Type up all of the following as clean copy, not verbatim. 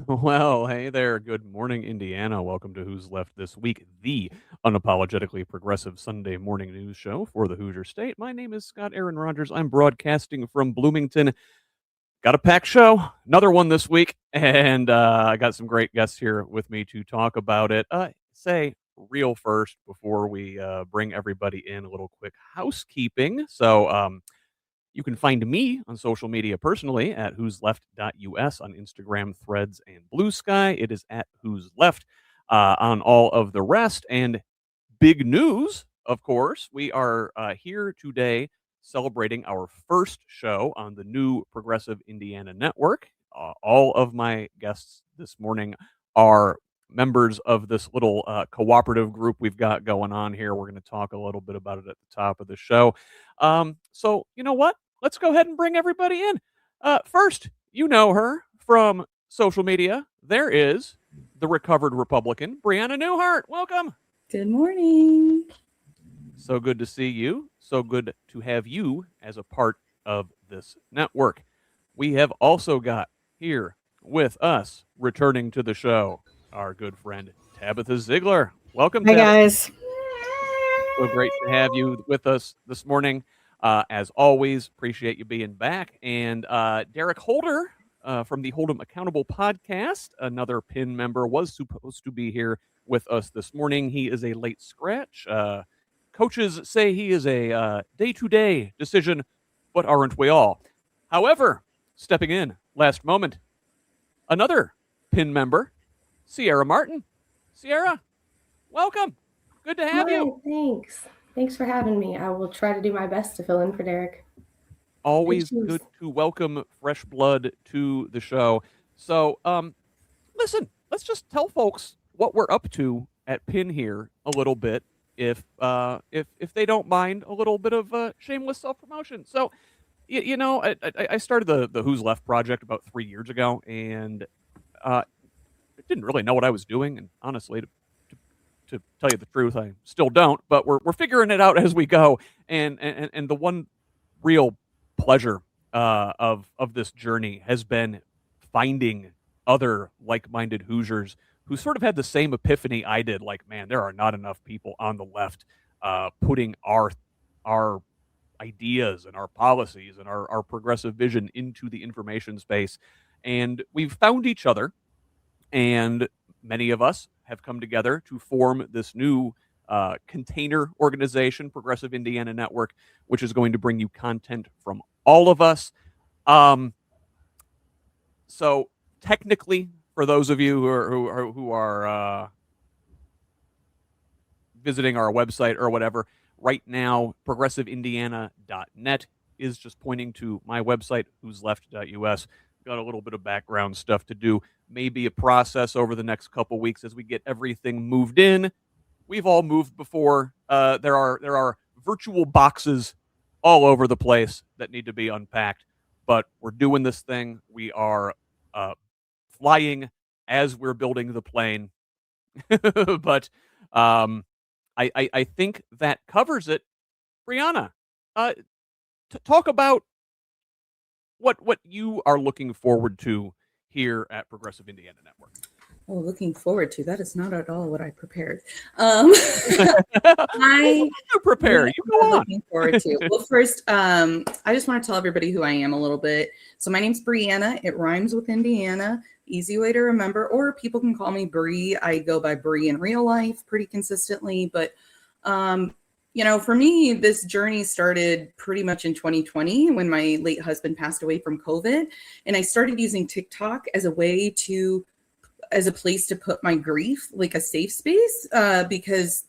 Well, hey there. Good morning, Indiana. Welcome to Who's Left This Week, the unapologetically progressive Sunday morning news show for the Hoosier State. My name is Scott Aaron Rogers. I'm broadcasting from Bloomington. Got a packed show, another one this week, and I got some great guests here with me to talk about it. Say real first before we bring everybody in, a little quick housekeeping. You can find me on social media personally at who'sleft.us on Instagram, Threads, and Blue Sky. It is at Who's Left on all of the rest. And big news, of course, we are here today celebrating our first show on the new Progressive Indiana Network. All of my guests this morning are members of this little cooperative group we've got going on here. We're going to talk a little bit about it at the top of the show. You know what? Let's go ahead and bring everybody in. First, you know her from social media. There is the recovered Republican, Brianna Newhart. Welcome. Good morning. So good to see you. So good to have you as a part of this network. We have also got here with us, returning to the show, our good friend, Tabitha Ziegler. Welcome, Hi, Tabitha. guys. So great to have you with us this morning. As always, appreciate you being back. And Derek Holder from the Hold 'em Accountable podcast, another PIN member, was supposed to be here with us this morning. He is a late scratch. Coaches say he is a day-to-day decision, but aren't we all? However, stepping in last moment, another PIN member, Sierra Martin. Sierra, welcome. Good to have you. Thanks. Thanks for having me. I will try to do my best to fill in for Derek. Always good to welcome fresh blood to the show. So, listen, let's just tell folks what we're up to at PIN here a little bit, if they don't mind a little bit of shameless self-promotion. So, I started the Who's Left project about 3 years ago, and I didn't really know what I was doing, and honestly, to tell you the truth, I still don't. But we're figuring it out as we go, and the one real pleasure of this journey has been finding other like-minded Hoosiers who sort of had the same epiphany I did. Like, man, there are not enough people on the left putting our ideas and our policies and our progressive vision into the information space. And we've found each other, and many of us have come together to form this new container organization, Progressive Indiana Network, which is going to bring you content from all of us. So technically, for those of you who are visiting our website or whatever, right now, progressiveindiana.net is just pointing to my website, who'sleft.us. Got a little bit of background stuff to do. Maybe a process over the next couple weeks as we get everything moved in. We've all moved before. There are virtual boxes all over the place that need to be unpacked, but we're doing this thing. We are flying as we're building the plane. But I think that covers it. Brianna, talk about what you are looking forward to here at Progressive Indiana Network. Oh, looking forward to. That is not at all what I prepared. I prepare. You go on. Looking forward to. Well, first, I just want to tell everybody who I am a little bit. So my name's Brianna. It rhymes with Indiana. Easy way to remember. Or people can call me Bree. I go by Bree in real life pretty consistently. But, for me, this journey started pretty much in 2020 when my late husband passed away from COVID. And I started using TikTok as a place to put my grief, like a safe space, because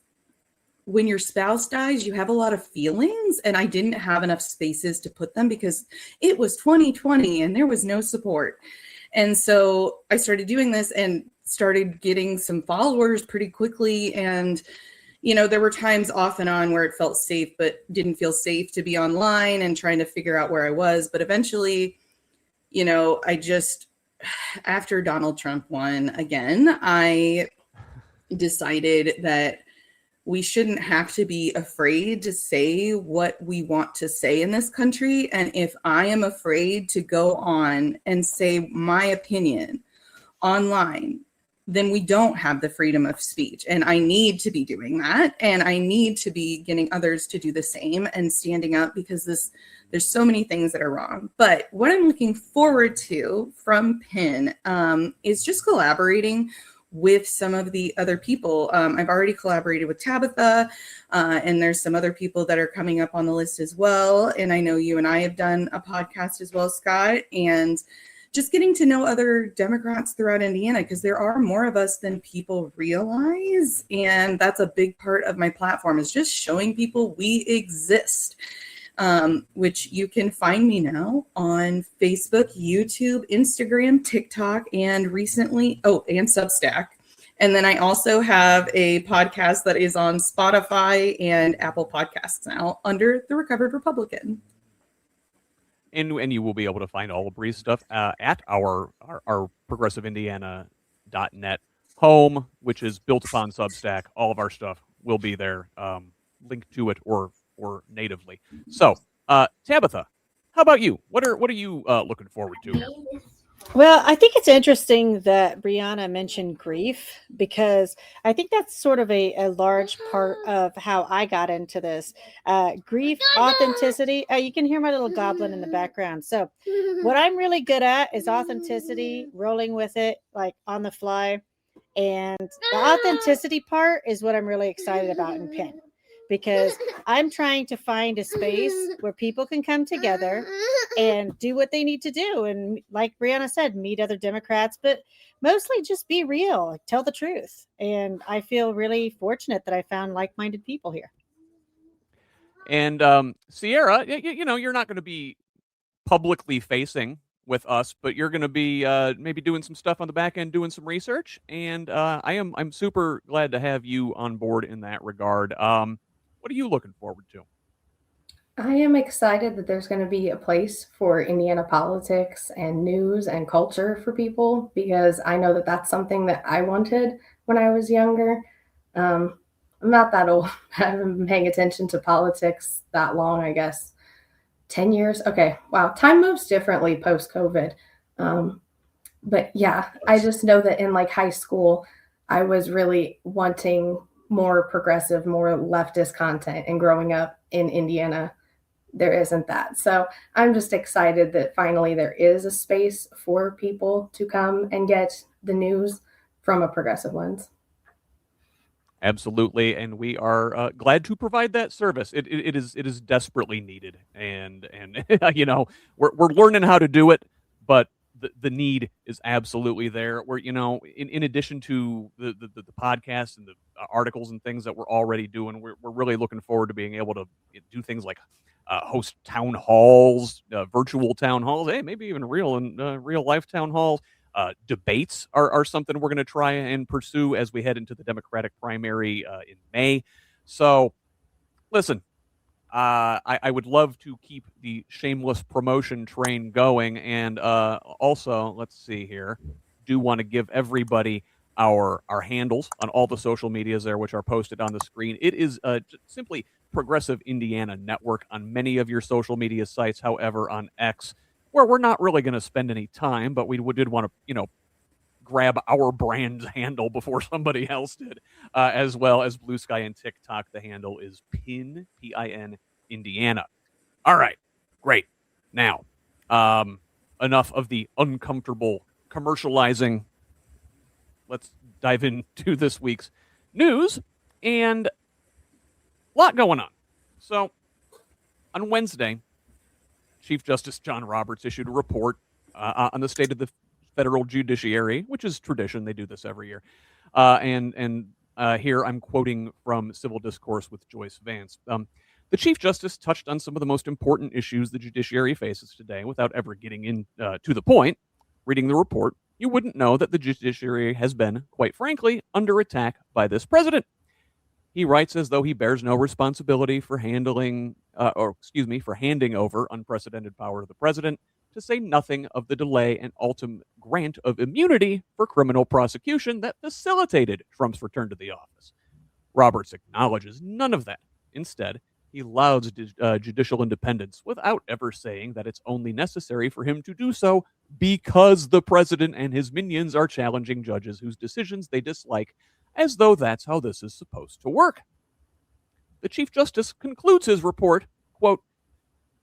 when your spouse dies, you have a lot of feelings, and I didn't have enough spaces to put them because it was 2020 and there was no support. And so I started doing this and started getting some followers pretty quickly. And, there were times off and on where it felt safe, but didn't feel safe to be online and trying to figure out where I was. But eventually, after Donald Trump won again, I decided that we shouldn't have to be afraid to say what we want to say in this country. And if I am afraid to go on and say my opinion online, then we don't have the freedom of speech. And I need to be doing that. And I need to be getting others to do the same and standing up, because there's so many things that are wrong. But what I'm looking forward to from PIN is just collaborating with some of the other people. I've already collaborated with Tabitha, and there's some other people that are coming up on the list as well. And I know you and I have done a podcast as well, Scott, and just getting to know other Democrats throughout Indiana, because there are more of us than people realize. And that's a big part of my platform, is just showing people we exist, which you can find me now on Facebook, YouTube, Instagram, TikTok, and recently, and Substack. And then I also have a podcast that is on Spotify and Apple Podcasts now under The Recovered Republican. And you will be able to find all of Bree's stuff at our progressiveindiana.net home, which is built upon Substack. All of our stuff will be there, linked to it or natively. So, Tabitha, how about you? What are you looking forward to here? Well, I think it's interesting that Brianna mentioned grief, because I think that's sort of a large part of how I got into this. Grief, authenticity. You can hear my little goblin in the background. So what I'm really good at is authenticity, rolling with it, like on the fly. And the authenticity part is what I'm really excited about in PIN, because I'm trying to find a space where people can come together and do what they need to do. And like Brianna said, meet other Democrats, but mostly just be real, tell the truth. And I feel really fortunate that I found like-minded people here. And Sierra, you know, you're not going to be publicly facing with us, but you're going to be maybe doing some stuff on the back end, doing some research. And I'm super glad to have you on board in that regard. What are you looking forward to? I am excited that there's going to be a place for Indiana politics and news and culture for people, because I know that that's something that I wanted when I was younger. I'm not that old. I haven't been paying attention to politics that long, I guess. 10 years? Okay. Wow. Time moves differently post-COVID. But yeah, I just know that in like high school, I was really wanting more progressive, more leftist content, and growing up in Indiana, there isn't that. So I'm just excited that finally there is a space for people to come and get the news from a progressive lens. Absolutely, and we are glad to provide that service. It is desperately needed, and you know, we're learning how to do it, but the need is absolutely there. We're, you know, in addition to the podcasts and the articles and things that we're already doing, we're really looking forward to being able to do things like host town halls, virtual town halls, hey, maybe even real life town halls. Debates are something we're going to try and pursue as we head into the Democratic primary in May. So, listen, I would love to keep the shameless promotion train going, and also, let's see here, do want to give everybody our handles on all the social medias there, which are posted on the screen. It is simply Progressive Indiana Network on many of your social media sites. However, on X, where we're not really going to spend any time, but we did want to, you know, grab our brand's handle before somebody else did, as well as Blue Sky and TikTok. The handle is PIN, P-I-N, Indiana. All right, great. Now, enough of the uncomfortable commercializing. Let's dive into this week's news, and a lot going on. So, on Wednesday, Chief Justice John Roberts issued a report on the state of the federal judiciary, which is tradition. They do this every year. And here I'm quoting from Civil Discourse with Joyce Vance. The Chief Justice touched on some of the most important issues the judiciary faces today without ever getting in to the point. Reading the report, you wouldn't know that the judiciary has been, quite frankly, under attack by this president. He writes as though he bears no responsibility for handing over unprecedented power to the president, to say nothing of the delay and ultimate grant of immunity for criminal prosecution that facilitated Trump's return to the office. Roberts acknowledges none of that. Instead, He lauds judicial independence without ever saying that it's only necessary for him to do so because the president and his minions are challenging judges whose decisions they dislike, as though that's how this is supposed to work. The Chief Justice concludes his report, quote,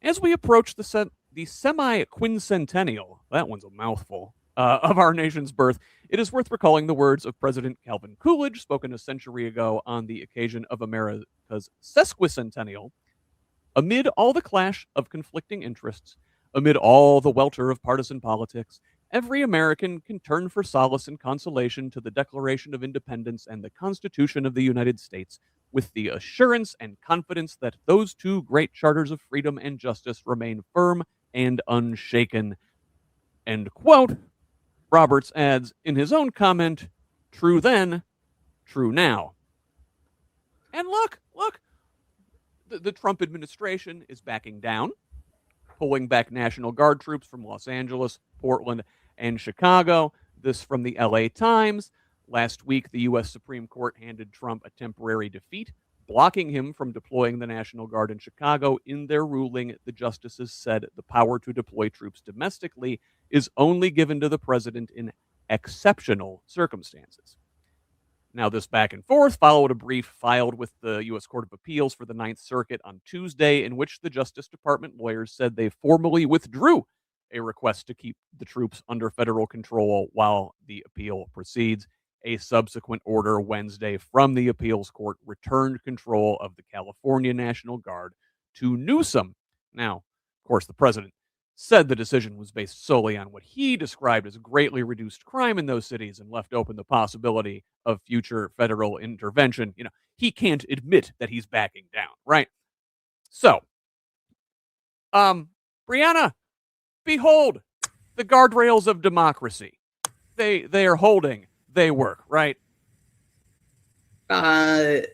as we approach the semiquincentennial, that one's a mouthful, of our nation's birth, it is worth recalling the words of President Calvin Coolidge, spoken a century ago on the occasion of America's sesquicentennial. Amid all the clash of conflicting interests, amid all the welter of partisan politics, every American can turn for solace and consolation to the Declaration of Independence and the Constitution of the United States, with the assurance and confidence that those two great charters of freedom and justice remain firm and unshaken. End quote. Roberts adds in his own comment, true then, true now. And look, the Trump administration is backing down, pulling back National Guard troops from Los Angeles, Portland, and Chicago. This from the LA Times. Last week, the U.S. Supreme Court handed Trump a temporary defeat, blocking him from deploying the National Guard in Chicago. In their ruling, the justices said the power to deploy troops domestically is only given to the president in exceptional circumstances. Now, this back and forth followed a brief filed with the U.S. Court of Appeals for the Ninth Circuit on Tuesday, in which the Justice Department lawyers said they formally withdrew a request to keep the troops under federal control while the appeal proceeds. A subsequent order Wednesday from the appeals court returned control of the California National Guard to Newsom. Now, of course, the president said the decision was based solely on what he described as greatly reduced crime in those cities and left open the possibility of future federal intervention. He can't admit that he's backing down, right? So, Brianna, behold the guardrails of democracy. They are holding. They work, right? I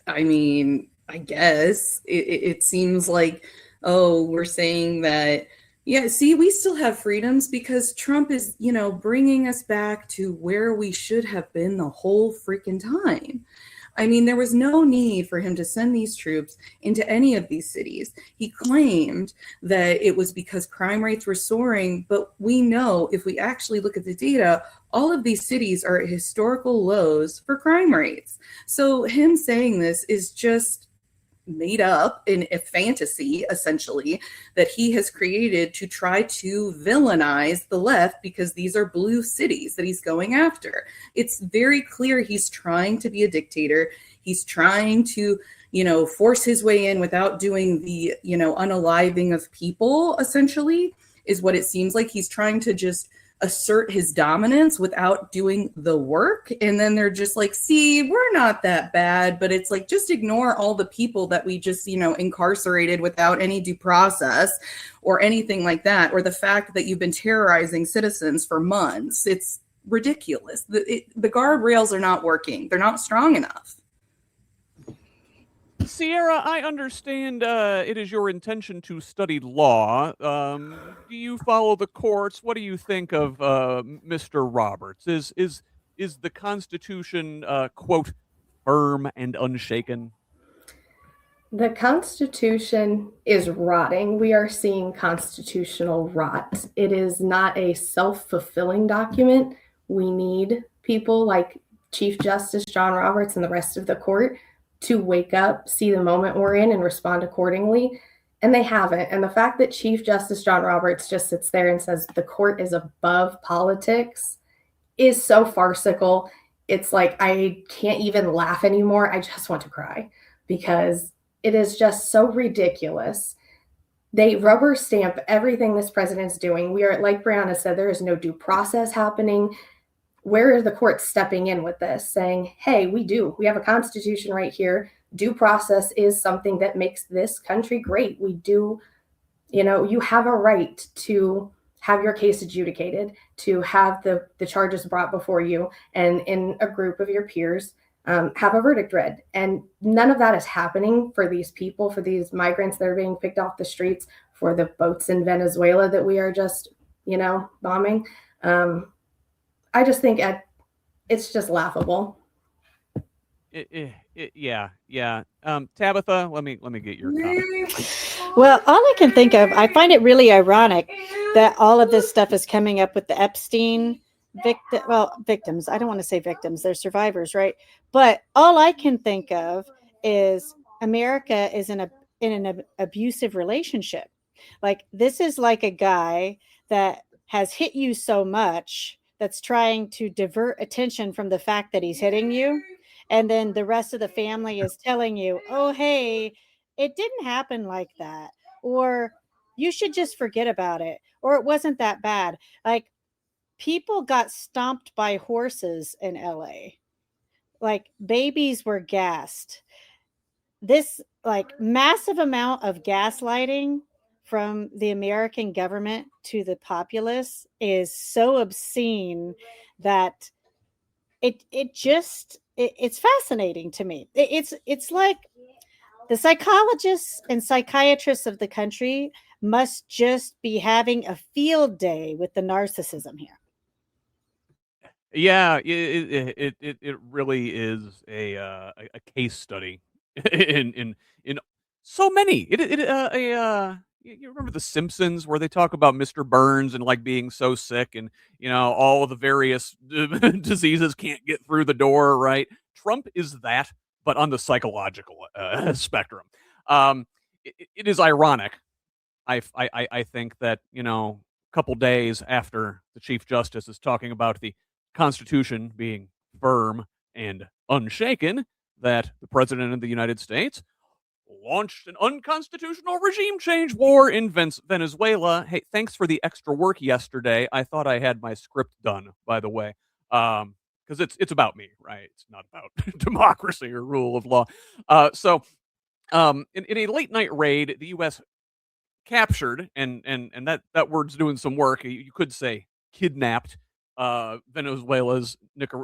mean, I guess it seems like, we're saying that, yeah, see, we still have freedoms because Trump is, bringing us back to where we should have been the whole freaking time. I mean, there was no need for him to send these troops into any of these cities. He claimed that it was because crime rates were soaring, but we know if we actually look at the data, all of these cities are at historical lows for crime rates. So him saying this is just made up in a fantasy, essentially, that he has created to try to villainize the left because these are blue cities that he's going after. It's very clear he's trying to be a dictator. He's trying to, force his way in without doing the, unaliving of people, essentially, is what it seems like. He's trying to just assert his dominance without doing the work. And then they're just like, see, we're not that bad, but it's like, just ignore all the people that we just, incarcerated without any due process or anything like that, or the fact that you've been terrorizing citizens for months. It's ridiculous. The guardrails are not working. They're not strong enough. Sierra, I understand it is your intention to study law. Do you follow the courts? What do you think of Mr. Roberts? Is the Constitution, quote, firm and unshaken? The Constitution is rotting. We are seeing constitutional rot. It is not a self-fulfilling document. We need people like Chief Justice John Roberts and the rest of the court to wake up, see the moment we're in, and respond accordingly. And they haven't. And the fact that Chief Justice John Roberts just sits there and says the court is above politics is so farcical. It's like, I can't even laugh anymore. I just want to cry because it is just so ridiculous. They rubber stamp everything this president's doing. We are, like Brianna said, there is no due process happening. Where are the courts stepping in with this, saying, hey, we have a constitution right here. Due process is something that makes this country great. We do, you have a right to have your case adjudicated, to have the charges brought before you, and in a group of your peers, have a verdict read. And none of that is happening for these people, for these migrants that are being picked off the streets, for the boats in Venezuela that we are just, bombing. I just think it's just laughable. Yeah. Tabitha, let me get your comment. Well, all I can think of, I find it really ironic that all of this stuff is coming up with the Epstein victims. I don't want to say victims, they're survivors, right? But all I can think of is America is in an abusive relationship. Like, this is like a guy that has hit you so much that's trying to divert attention from the fact that he's hitting you. And then the rest of the family is telling you, oh, hey, it didn't happen like that. Or you should just forget about it. Or it wasn't that bad. Like, people got stomped by horses in LA. Like, babies were gassed. This like massive amount of gaslighting from the American government to the populace is so obscene that it's fascinating to me. It's like the psychologists and psychiatrists of the country must just be having a field day with the narcissism here. Yeah, it really is a case study in so many. You remember The Simpsons where they talk about Mr. Burns and like being so sick and all of the various diseases can't get through the door, right? Trump is that, but on the psychological spectrum. It is ironic. I think that a couple days after the Chief Justice is talking about the Constitution being firm and unshaken, that the President of the United States launched an unconstitutional regime change war in Venezuela. Hey, thanks for the extra work yesterday. I thought I had my script done, by the way, because it's about me, right? It's not about democracy or rule of law. In a late night raid, the U.S. captured and that word's doing some work. You could say kidnapped Venezuela's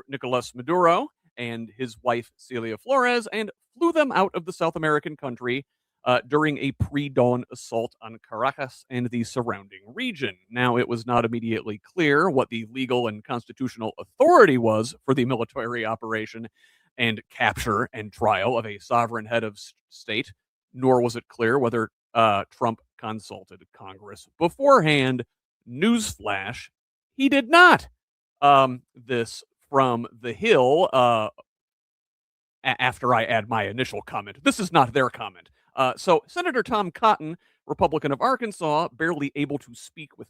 Nicolas Maduro and his wife Celia Flores and flew them out of the South American country during a pre-dawn assault on Caracas and the surrounding region. Now, it was not immediately clear what the legal and constitutional authority was for the military operation and capture and trial of a sovereign head of state, nor was it clear whether Trump consulted Congress beforehand. Newsflash, he did not. This from The Hill, after I add my initial comment. This is not their comment. So Senator Tom Cotton, Republican of Arkansas, barely able to speak with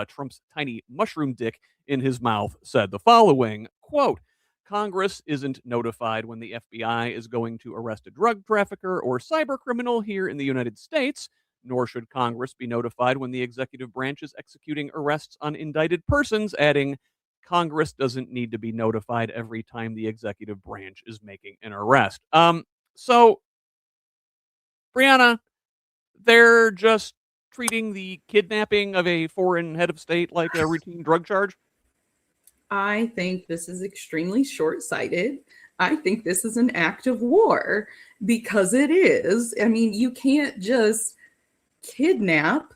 Trump's tiny mushroom dick in his mouth, said the following, quote, Congress isn't notified when the FBI is going to arrest a drug trafficker or cyber criminal here in the United States, nor should Congress be notified when the executive branch is executing arrests on indicted persons, adding, Congress doesn't need to be notified every time the executive branch is making an arrest. So, Brianna, they're just treating the kidnapping of a foreign head of state like a routine drug charge? I think this is extremely short-sighted. I think this is an act of war because it is. I mean, you can't just kidnap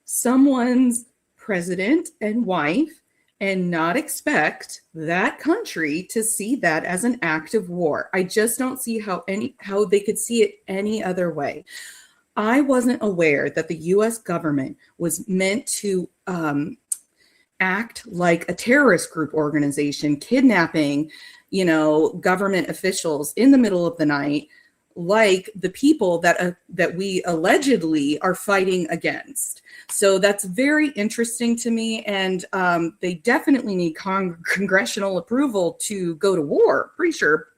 someone's president and wife and not expect that country to see that as an act of war. I just don't see how they could see it any other way. I wasn't aware that the US government was meant to act like a terrorist group organization, kidnapping, government officials in the middle of the night, like the people that we allegedly are fighting against. So that's very interesting to me, and they definitely need congressional approval to go to war. Pretty sure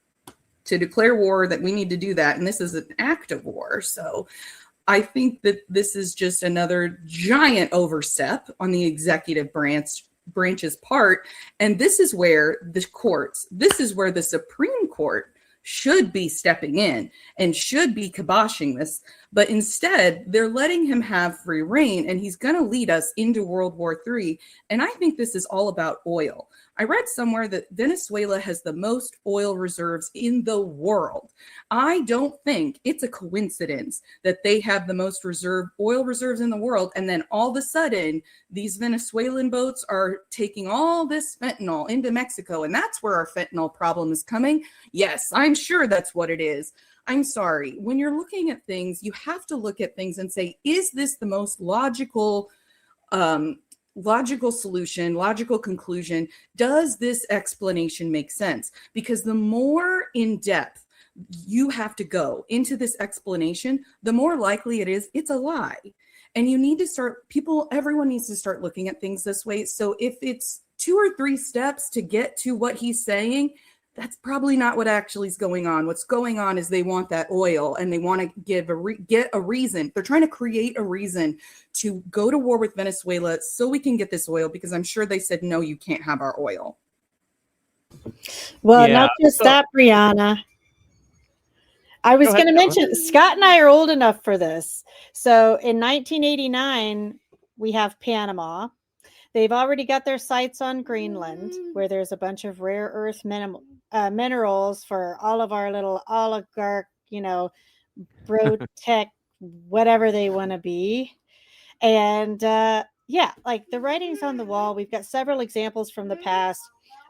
to declare war that we need to do that, and this is an act of war. So I think that this is just another giant overstep on the executive branch's part, and this is where the Supreme Court should be stepping in and should be kiboshing this. But instead, they're letting him have free reign, and he's going to lead us into World War III. And I think this is all about oil. I read somewhere that Venezuela has the most oil reserves in the world. I don't think it's a coincidence that they have the most oil reserves in the world. And then all of a sudden, these Venezuelan boats are taking all this fentanyl into Mexico. And that's where our fentanyl problem is coming. Yes, I'm sure that's what it is. I'm sorry. When you're looking at things, you have to look at things and say, is this the most logical solution, logical conclusion? Does this explanation make sense? Because the more in depth you have to go into this explanation, the more likely it is it's a lie. And you need to everyone needs to start looking at things this way. So if it's 2 or 3 steps to get to what he's saying, that's probably not what actually is going on. What's going on is they want that oil, and they want to get a reason. They're trying to create a reason to go to war with Venezuela so we can get this oil, because I'm sure they said, no, you can't have our oil. Well, not just that, Brianna. I was going to mention, Scott and I are old enough for this. So in 1989, we have Panama. They've already got their sights on Greenland, where there's a bunch of rare earth minerals for all of our little oligarch, bro tech, whatever they want to be. And like the writing's on the wall. We've got several examples from the past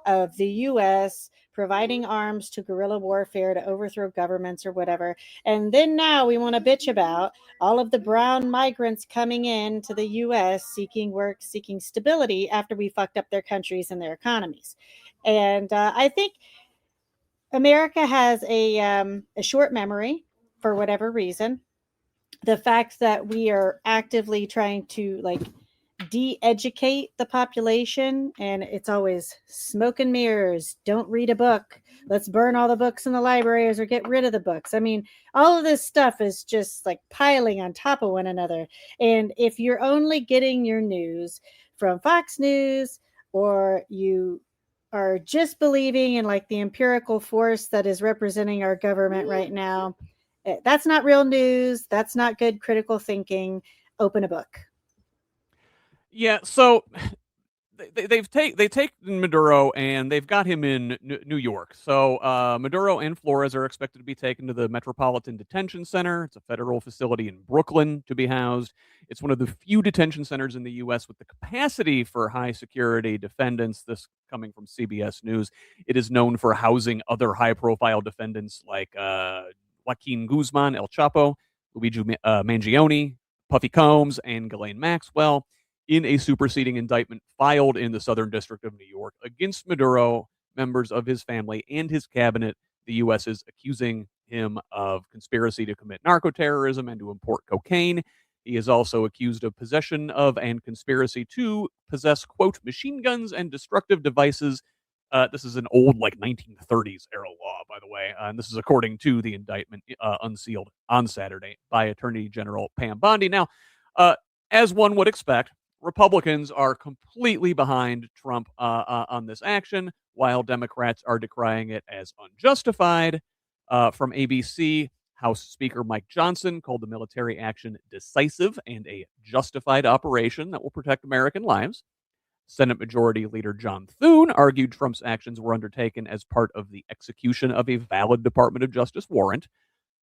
of the U.S. providing arms to guerrilla warfare to overthrow governments or whatever. And then now we want to bitch about all of the brown migrants coming in to the U.S. seeking work, seeking stability after we fucked up their countries and their economies. And I think America has a short memory for whatever reason. The fact that we are actively trying to de-educate the population, and it's always smoke and mirrors, don't read a book, let's burn all the books in the libraries or get rid of the books. I mean, all of this stuff is just piling on top of one another. And if you're only getting your news from Fox News, or you are just believing in the empirical force that is representing our government right now, that's not real news. That's not good critical thinking. Open a book. Yeah, so they've taken Maduro and they've got him in New York. So Maduro and Flores are expected to be taken to the Metropolitan Detention Center. It's a federal facility in Brooklyn to be housed. It's one of the few detention centers in the U.S. with the capacity for high security defendants. This coming from CBS News. It is known for housing other high profile defendants like Joaquin Guzman, El Chapo, Luigi Mangione, Puffy Combs, and Ghislaine Maxwell, in a superseding indictment filed in the Southern District of New York against Maduro, members of his family, and his cabinet. The U.S. is accusing him of conspiracy to commit narco-terrorism and to import cocaine. He is also accused of possession of and conspiracy to possess, quote, machine guns and destructive devices. This is an old, 1930s era law, by the way. And this is according to the indictment unsealed on Saturday by Attorney General Pam Bondi. Now, as one would expect, Republicans are completely behind Trump on this action, while Democrats are decrying it as unjustified. From ABC, House Speaker Mike Johnson called the military action decisive and a justified operation that will protect American lives. Senate Majority Leader John Thune argued Trump's actions were undertaken as part of the execution of a valid Department of Justice warrant.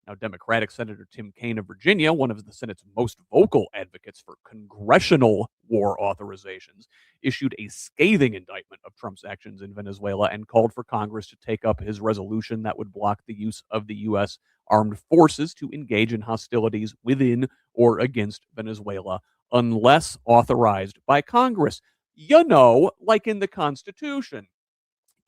Now, Democratic Senator Tim Kaine of Virginia, one of the Senate's most vocal advocates for congressional war authorizations, issued a scathing indictment of Trump's actions in Venezuela and called for Congress to take up his resolution that would block the use of the U.S. armed forces to engage in hostilities within or against Venezuela unless authorized by Congress. Like in the Constitution.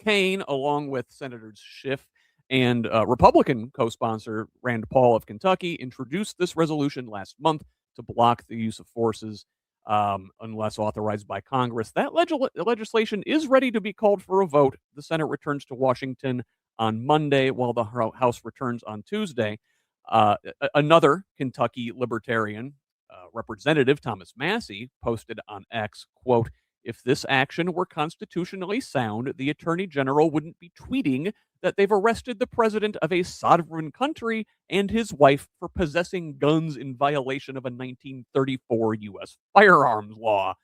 Kaine, along with Senators Schiff and Republican co-sponsor Rand Paul of Kentucky, introduced this resolution last month to block the use of forces unless authorized by Congress. That legislation is ready to be called for a vote. The Senate returns to Washington on Monday, while the House returns on Tuesday. Another Kentucky libertarian, Representative Thomas Massey, posted on X, quote, If this action were constitutionally sound, the Attorney General wouldn't be tweeting that they've arrested the president of a sovereign country and his wife for possessing guns in violation of a 1934 U.S. firearms law.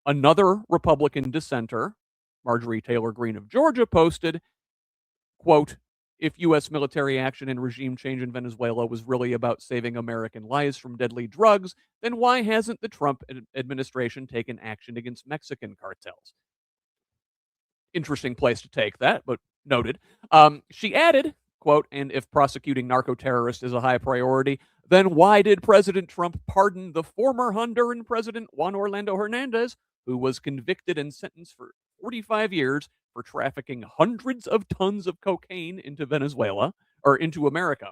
Another Republican dissenter, Marjorie Taylor Greene of Georgia, posted, quote, if U.S. military action and regime change in Venezuela was really about saving American lives from deadly drugs, then why hasn't the Trump administration taken action against Mexican cartels? Interesting place to take that, but noted. She added, quote, and if prosecuting narco-terrorists is a high priority, then why did President Trump pardon the former Honduran president, Juan Orlando Hernandez, who was convicted and sentenced for 45 years for trafficking hundreds of tons of cocaine into Venezuela, or into America?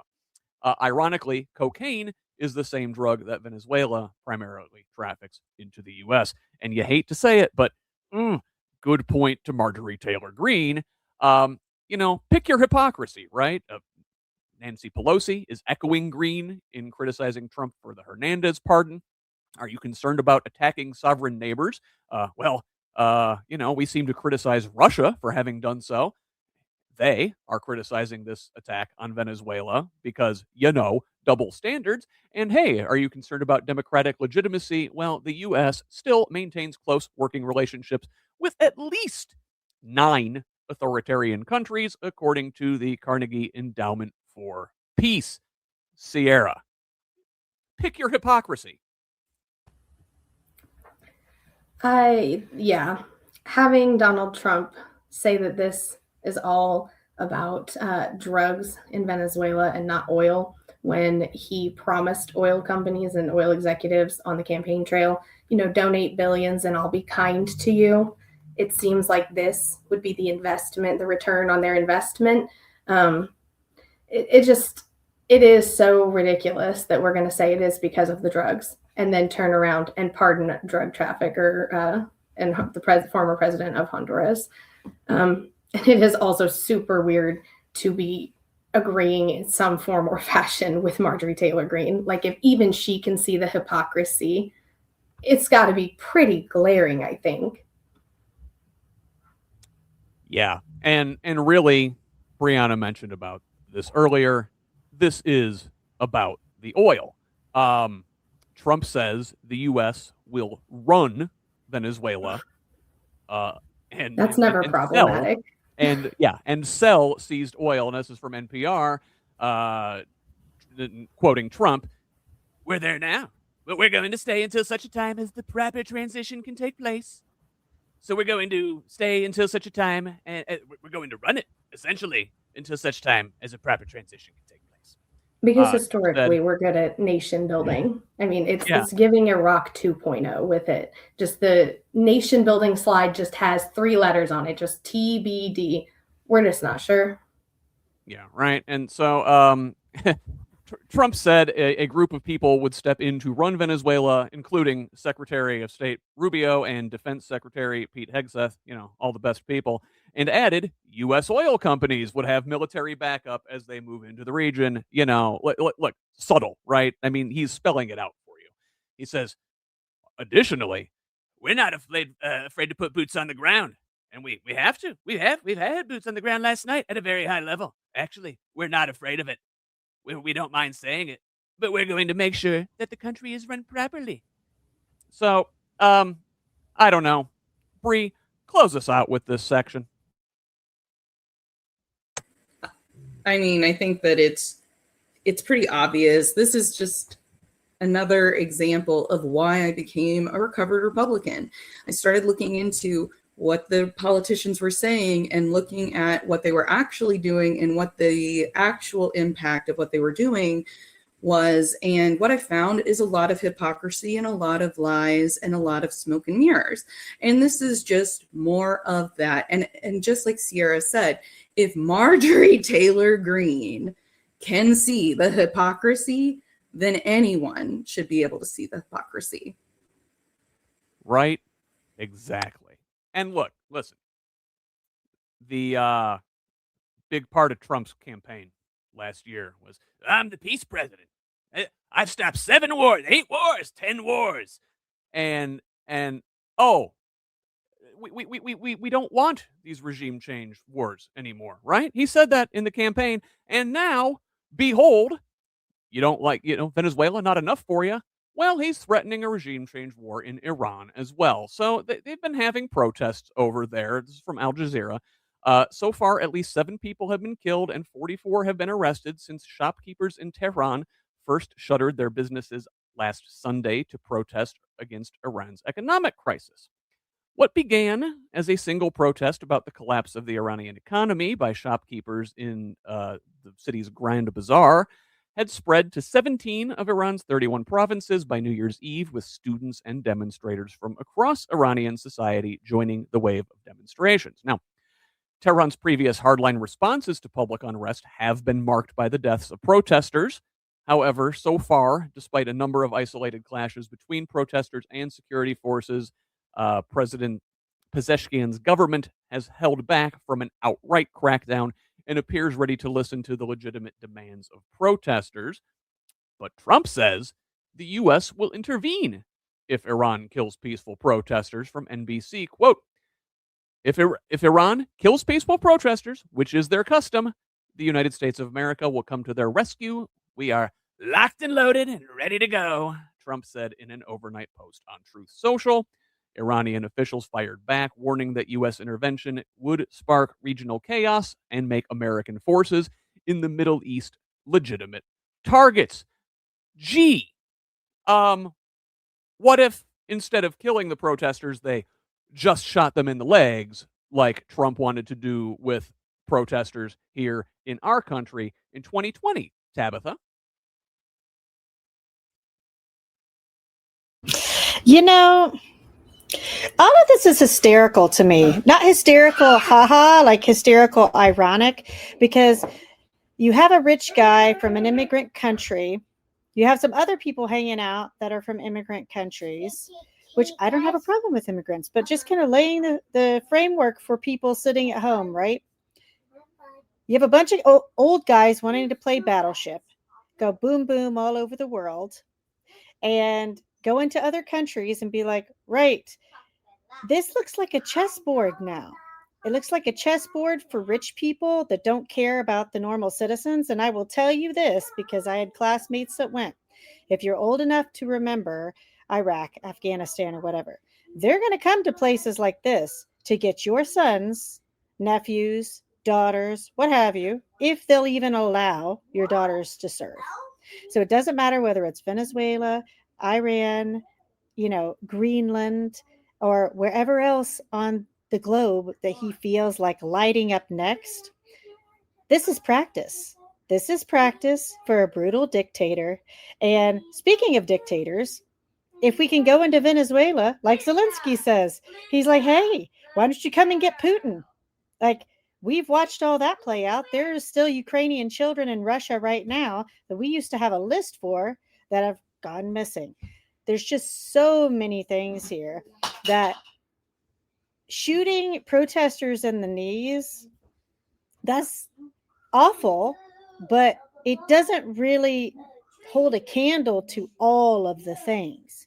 Ironically, cocaine is the same drug that Venezuela primarily traffics into the U.S. And you hate to say it, but good point to Marjorie Taylor Greene. Pick your hypocrisy, right? Nancy Pelosi is echoing Greene in criticizing Trump for the Hernandez pardon. Are you concerned about attacking sovereign neighbors? We seem to criticize Russia for having done so. They are criticizing this attack on Venezuela because, double standards. And hey, are you concerned about democratic legitimacy? Well, the U.S. still maintains close working relationships with at least 9 authoritarian countries, according to the Carnegie Endowment for Peace. Sierra, pick your hypocrisy. Having Donald Trump say that this is all about drugs in Venezuela and not oil, when he promised oil companies and oil executives on the campaign trail, donate billions and I'll be kind to you. It seems like this would be the investment, the return on their investment. It is so ridiculous that we're going to say it is because of the drugs and then turn around and pardon a drug trafficker and the former president of Honduras. And it is also super weird to be agreeing in some form or fashion with Marjorie Taylor Greene. Like, if even she can see the hypocrisy, it's got to be pretty glaring, I think. Yeah, and really, Brianna mentioned about this earlier. This is about the oil. Trump says the U.S. will run Venezuela, and that's never problematic. And sell seized oil. And this is from NPR, quoting Trump. We're there now, but we're going to stay until such a time as the proper transition can take place. So we're going to stay until such a time, and we're going to run it, essentially, until such time as a proper transition can take place. Because historically, we're good at nation building. I mean, it's giving Iraq 2.0 with it. Just the nation building slide just has 3 letters on it, just TBD. We're just not sure. Yeah, right. And so Trump said a group of people would step in to run Venezuela, including Secretary of State Rubio and Defense Secretary Pete Hegseth, all the best people, and added U.S. oil companies would have military backup as they move into the region. Look, subtle, right? I mean, he's spelling it out for you. He says, additionally, we're not afraid to put boots on the ground. And we have to. We've had boots on the ground last night at a very high level. Actually, we're not afraid of it. We don't mind saying it, but we're going to make sure that the country is run properly. So, I don't know. Bree, close us out with this section. I mean, I think that it's pretty obvious. This is just another example of why I became a recovered Republican. I started looking into what the politicians were saying and looking at what they were actually doing and what the actual impact of what they were doing was. And what I found is a lot of hypocrisy and a lot of lies and a lot of smoke and mirrors. And this is just more of that. And just like Sierra said, if Marjorie Taylor Greene can see the hypocrisy, then anyone should be able to see the hypocrisy. Right? Exactly. And look, listen, the big part of Trump's campaign last year was, I'm the peace president. I've stopped 7 wars, 8 wars, 10 wars. And we don't want these regime change wars anymore, right? He said that in the campaign, and now, behold, you don't like, Venezuela, not enough for you. Well, he's threatening a regime change war in Iran as well. So they've been having protests over there. This is from Al Jazeera. So far, at least 7 people have been killed and 44 have been arrested since shopkeepers in Tehran first shuttered their businesses last Sunday to protest against Iran's economic crisis. What began as a single protest about the collapse of the Iranian economy by shopkeepers in the city's Grand Bazaar had spread to 17 of Iran's 31 provinces by New Year's Eve, with students and demonstrators from across Iranian society joining the wave of demonstrations. Now, Tehran's previous hardline responses to public unrest have been marked by the deaths of protesters. However, so far, despite a number of isolated clashes between protesters and security forces, President Pezeshkian's government has held back from an outright crackdown and appears ready to listen to the legitimate demands of protesters. But Trump says the U.S. will intervene if Iran kills peaceful protesters. From NBC, quote, if Iran kills peaceful protesters, which is their custom, the United States of America will come to their rescue. We are locked and loaded and ready to go, Trump said in an overnight post on Truth Social. Iranian officials fired back, warning that U.S. intervention would spark regional chaos and make American forces in the Middle East legitimate targets. Gee, what if instead of killing the protesters, they just shot them in the legs like Trump wanted to do with protesters here in our country in 2020, Tabitha? All of this is hysterical to me. Not hysterical, haha, like hysterical, ironic, because you have a rich guy from an immigrant country. You have some other people hanging out that are from immigrant countries, which I don't have a problem with immigrants, but just kind of laying the framework for people sitting at home, right? You have a bunch of old guys wanting to play Battleship, go boom, boom all over the world, and go into other countries and be like, right, this looks like a chessboard now. It looks like a chessboard for rich people that don't care about the normal citizens. And I will tell you this because I had classmates that went. If you're old enough to remember Iraq, Afghanistan, or whatever, they're going to come to places like this to get your sons, nephews, daughters, what have you, if they'll even allow your daughters to serve. So it doesn't matter whether it's Venezuela, Iran, Greenland, or wherever else on the globe that he feels like lighting up next. This is practice. This is practice for a brutal dictator. And speaking of dictators, if we can go into Venezuela, like Zelensky says, he's like, hey, why don't you come and get Putin? Like, we've watched all that play out. There are still Ukrainian children in Russia right now that we used to have a list for that have gone missing. There's just so many things here that shooting protesters in the knees, that's awful, but it doesn't really hold a candle to all of the things.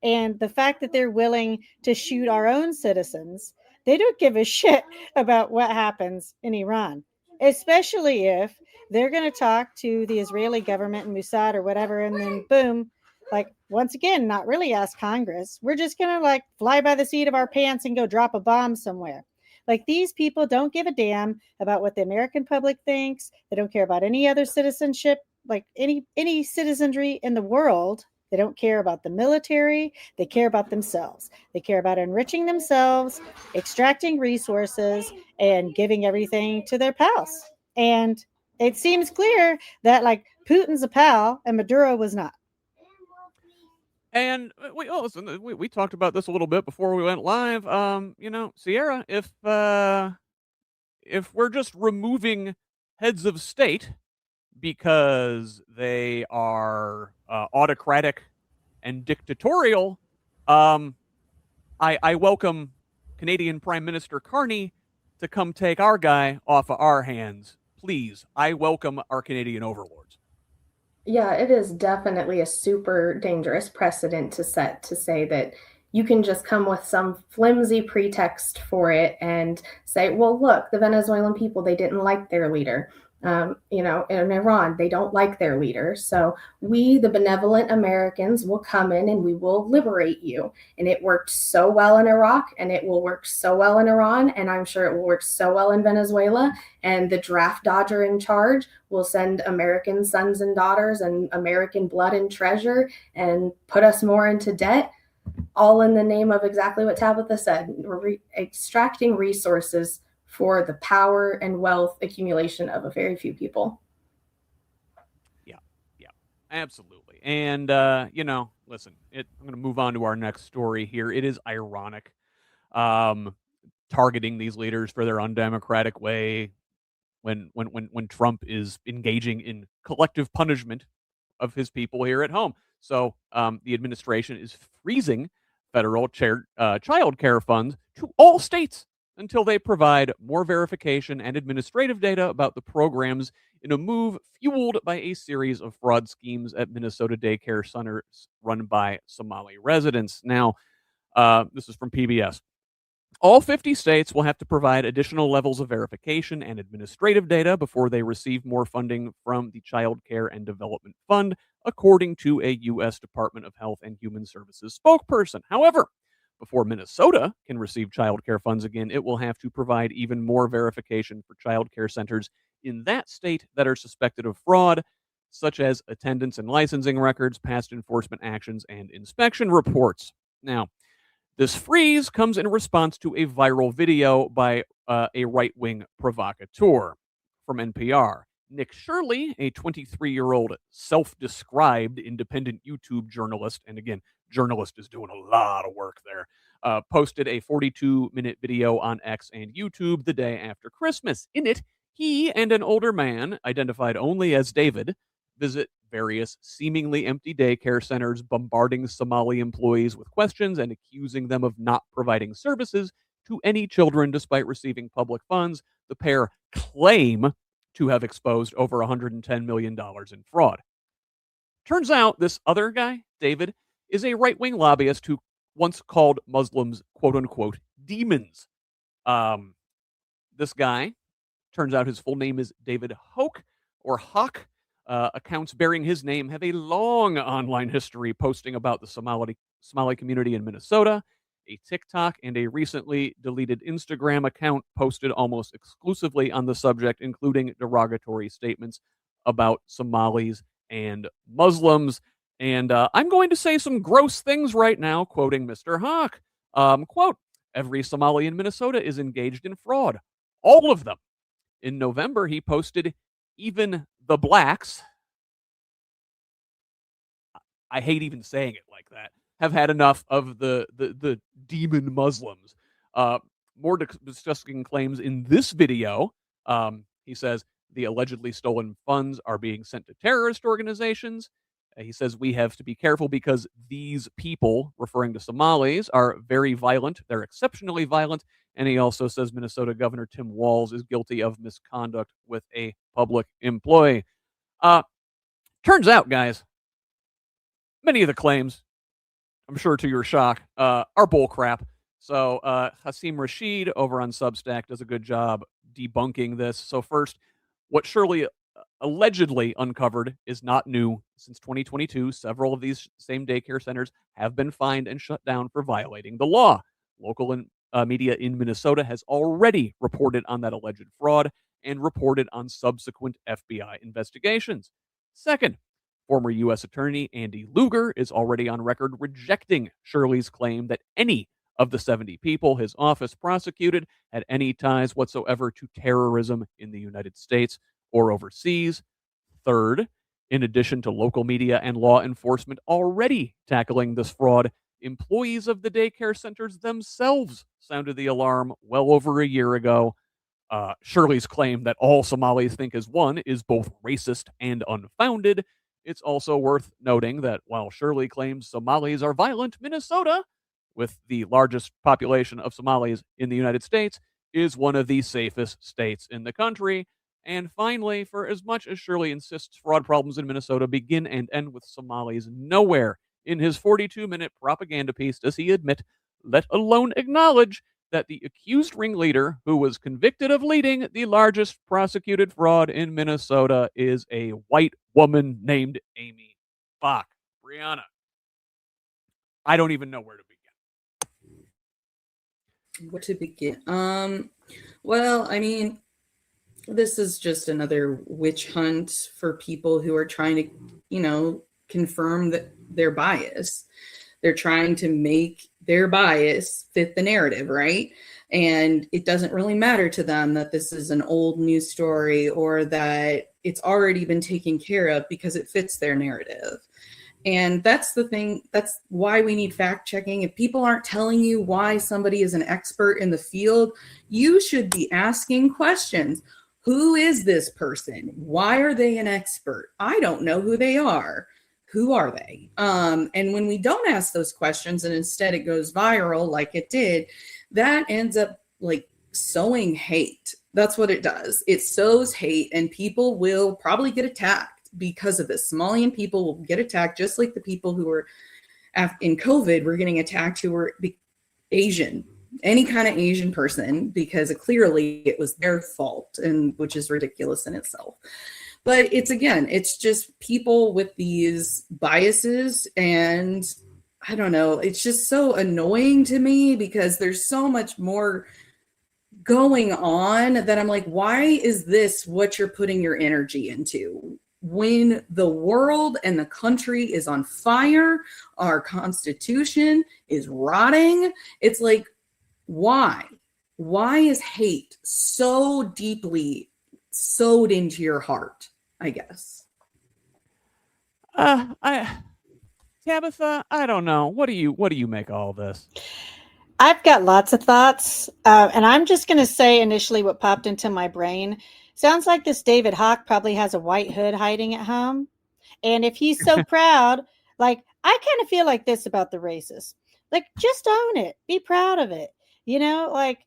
And the fact that they're willing to shoot our own citizens, they don't give a shit about what happens in Iran, especially if they're going to talk to the Israeli government and Mossad or whatever, and then boom, like, once again, not really ask Congress. We're just going to like fly by the seat of our pants and go drop a bomb somewhere. Like, these people don't give a damn about what the American public thinks. They don't care about any other citizenship, like any citizenry in the world. They don't care about the military. They care about themselves. They care about enriching themselves, extracting resources, and giving everything to their pals. And it seems clear that like Putin's a pal and Maduro was not. And we talked about this a little bit before we went live. Sierra, if we're just removing heads of state because they are autocratic and dictatorial, I welcome Canadian Prime Minister Carney to come take our guy off of our hands. Please, I welcome our Canadian overlords. Yeah, it is definitely a super dangerous precedent to set to say that you can just come with some flimsy pretext for it and say, well, look, the Venezuelan people, they didn't like their leader. In Iran, they don't like their leader. So we, the benevolent Americans, will come in and we will liberate you. And it worked so well in Iraq, and it will work so well in Iran, and I'm sure it will work so well in Venezuela. And the draft dodger in charge will send American sons and daughters and American blood and treasure and put us more into debt, all in the name of exactly what Tabitha said. We're extracting resources for the power and wealth accumulation of a very few people. Yeah, absolutely. And, listen, I'm going to move on to our next story here. It is ironic, targeting these leaders for their undemocratic way when Trump is engaging in collective punishment of his people here at home. So the administration is freezing federal child care funds to all states until they provide more verification and administrative data about the programs, in a move fueled by a series of fraud schemes at Minnesota daycare centers run by Somali residents. Now, this is from PBS. All 50 states will have to provide additional levels of verification and administrative data before they receive more funding from the Child Care and Development Fund, according to a U.S. Department of Health and Human Services spokesperson. However, before Minnesota can receive child care funds again, it will have to provide even more verification for child care centers in that state that are suspected of fraud, such as attendance and licensing records, past enforcement actions, and inspection reports. Now, this freeze comes in response to a viral video by a right-wing provocateur from NPR. Nick Shirley, a 23-year-old self-described independent YouTube journalist, and again, journalist is doing a lot of work there, posted a 42-minute video on X and YouTube the day after Christmas. In it, he and an older man, identified only as David, visit various seemingly empty daycare centers, bombarding Somali employees with questions and accusing them of not providing services to any children despite receiving public funds. The pair claim to have exposed over $110 million in fraud. Turns out this other guy, David, is a right-wing lobbyist who once called Muslims, quote-unquote, demons. This guy, turns out his full name is David Hoke, or Hawk. Accounts bearing his name have a long online history posting about the Somali community in Minnesota. A TikTok and a recently deleted Instagram account posted almost exclusively on the subject, including derogatory statements about Somalis and Muslims. And I'm going to say some gross things right now, quoting Mr. Hawk. Quote, every Somali in Minnesota is engaged in fraud. All of them. In November, he posted, even the blacks, I hate even saying it like that, have had enough of the demon Muslims. More disgusting claims in this video. He says the allegedly stolen funds are being sent to terrorist organizations. He says we have to be careful because these people, referring to Somalis, are very violent. They're exceptionally violent. And he also says Minnesota Governor Tim Walz is guilty of misconduct with a public employee. Turns out, guys, many of the claims, I'm sure to your shock, are bullcrap. So Hasim Rashid over on Substack does a good job debunking this. So first, what Shirley allegedly uncovered is not new. Since 2022, several of these same daycare centers have been fined and shut down for violating the law. Local media in Minnesota has already reported on that alleged fraud and reported on subsequent FBI investigations. Second, former U.S. Attorney Andy Lugar is already on record rejecting Shirley's claim that any of the 70 people his office prosecuted had any ties whatsoever to terrorism in the United States or overseas. Third, in addition to local media and law enforcement already tackling this fraud, employees of the daycare centers themselves sounded the alarm well over a year ago. Shirley's claim that all Somalis think as one is both racist and unfounded. It's also worth noting that while Shirley claims Somalis are violent, Minnesota, with the largest population of Somalis in the United States, is one of the safest states in the country. And finally, for as much as Shirley insists fraud problems in Minnesota begin and end with Somalis, nowhere in his 42-minute propaganda piece does he admit, let alone acknowledge, that the accused ringleader, who was convicted of leading the largest prosecuted fraud in Minnesota, is a white woman named Amy Bach. Brianna, I don't even know where to begin. What to begin? Well, I mean, this is just another witch hunt for people who are trying to, confirm that their bias. They're trying to make their bias fit the narrative, right? And it doesn't really matter to them that this is an old news story or that it's already been taken care of because it fits their narrative. And that's the thing. That's why we need fact checking. If people aren't telling you why somebody is an expert in the field, you should be asking questions. Who is this person? Why are they an expert? I don't know who they are. Who are they? And when we don't ask those questions and instead it goes viral like it did, that ends up like sowing hate. That's what it does. It sows hate, and people will probably get attacked because of this. Somalian people will get attacked just like the people who were in COVID were getting attacked who were Asian, any kind of Asian person, because clearly it was their fault, and which is ridiculous in itself. But it's just people with these biases, and I don't know, it's just so annoying to me because there's so much more going on that I'm like, why is this what you're putting your energy into? When the world and the country is on fire, our Constitution is rotting, it's like, why? Why is hate so deeply sewed into your heart, I guess? Tabitha, I don't know. What do you make of all this? I've got lots of thoughts, and I'm just going to say initially what popped into my brain. Sounds like this David Hawk probably has a white hood hiding at home. And if he's so proud, like, I kind of feel like this about the races. Like, just own it. Be proud of it. Like,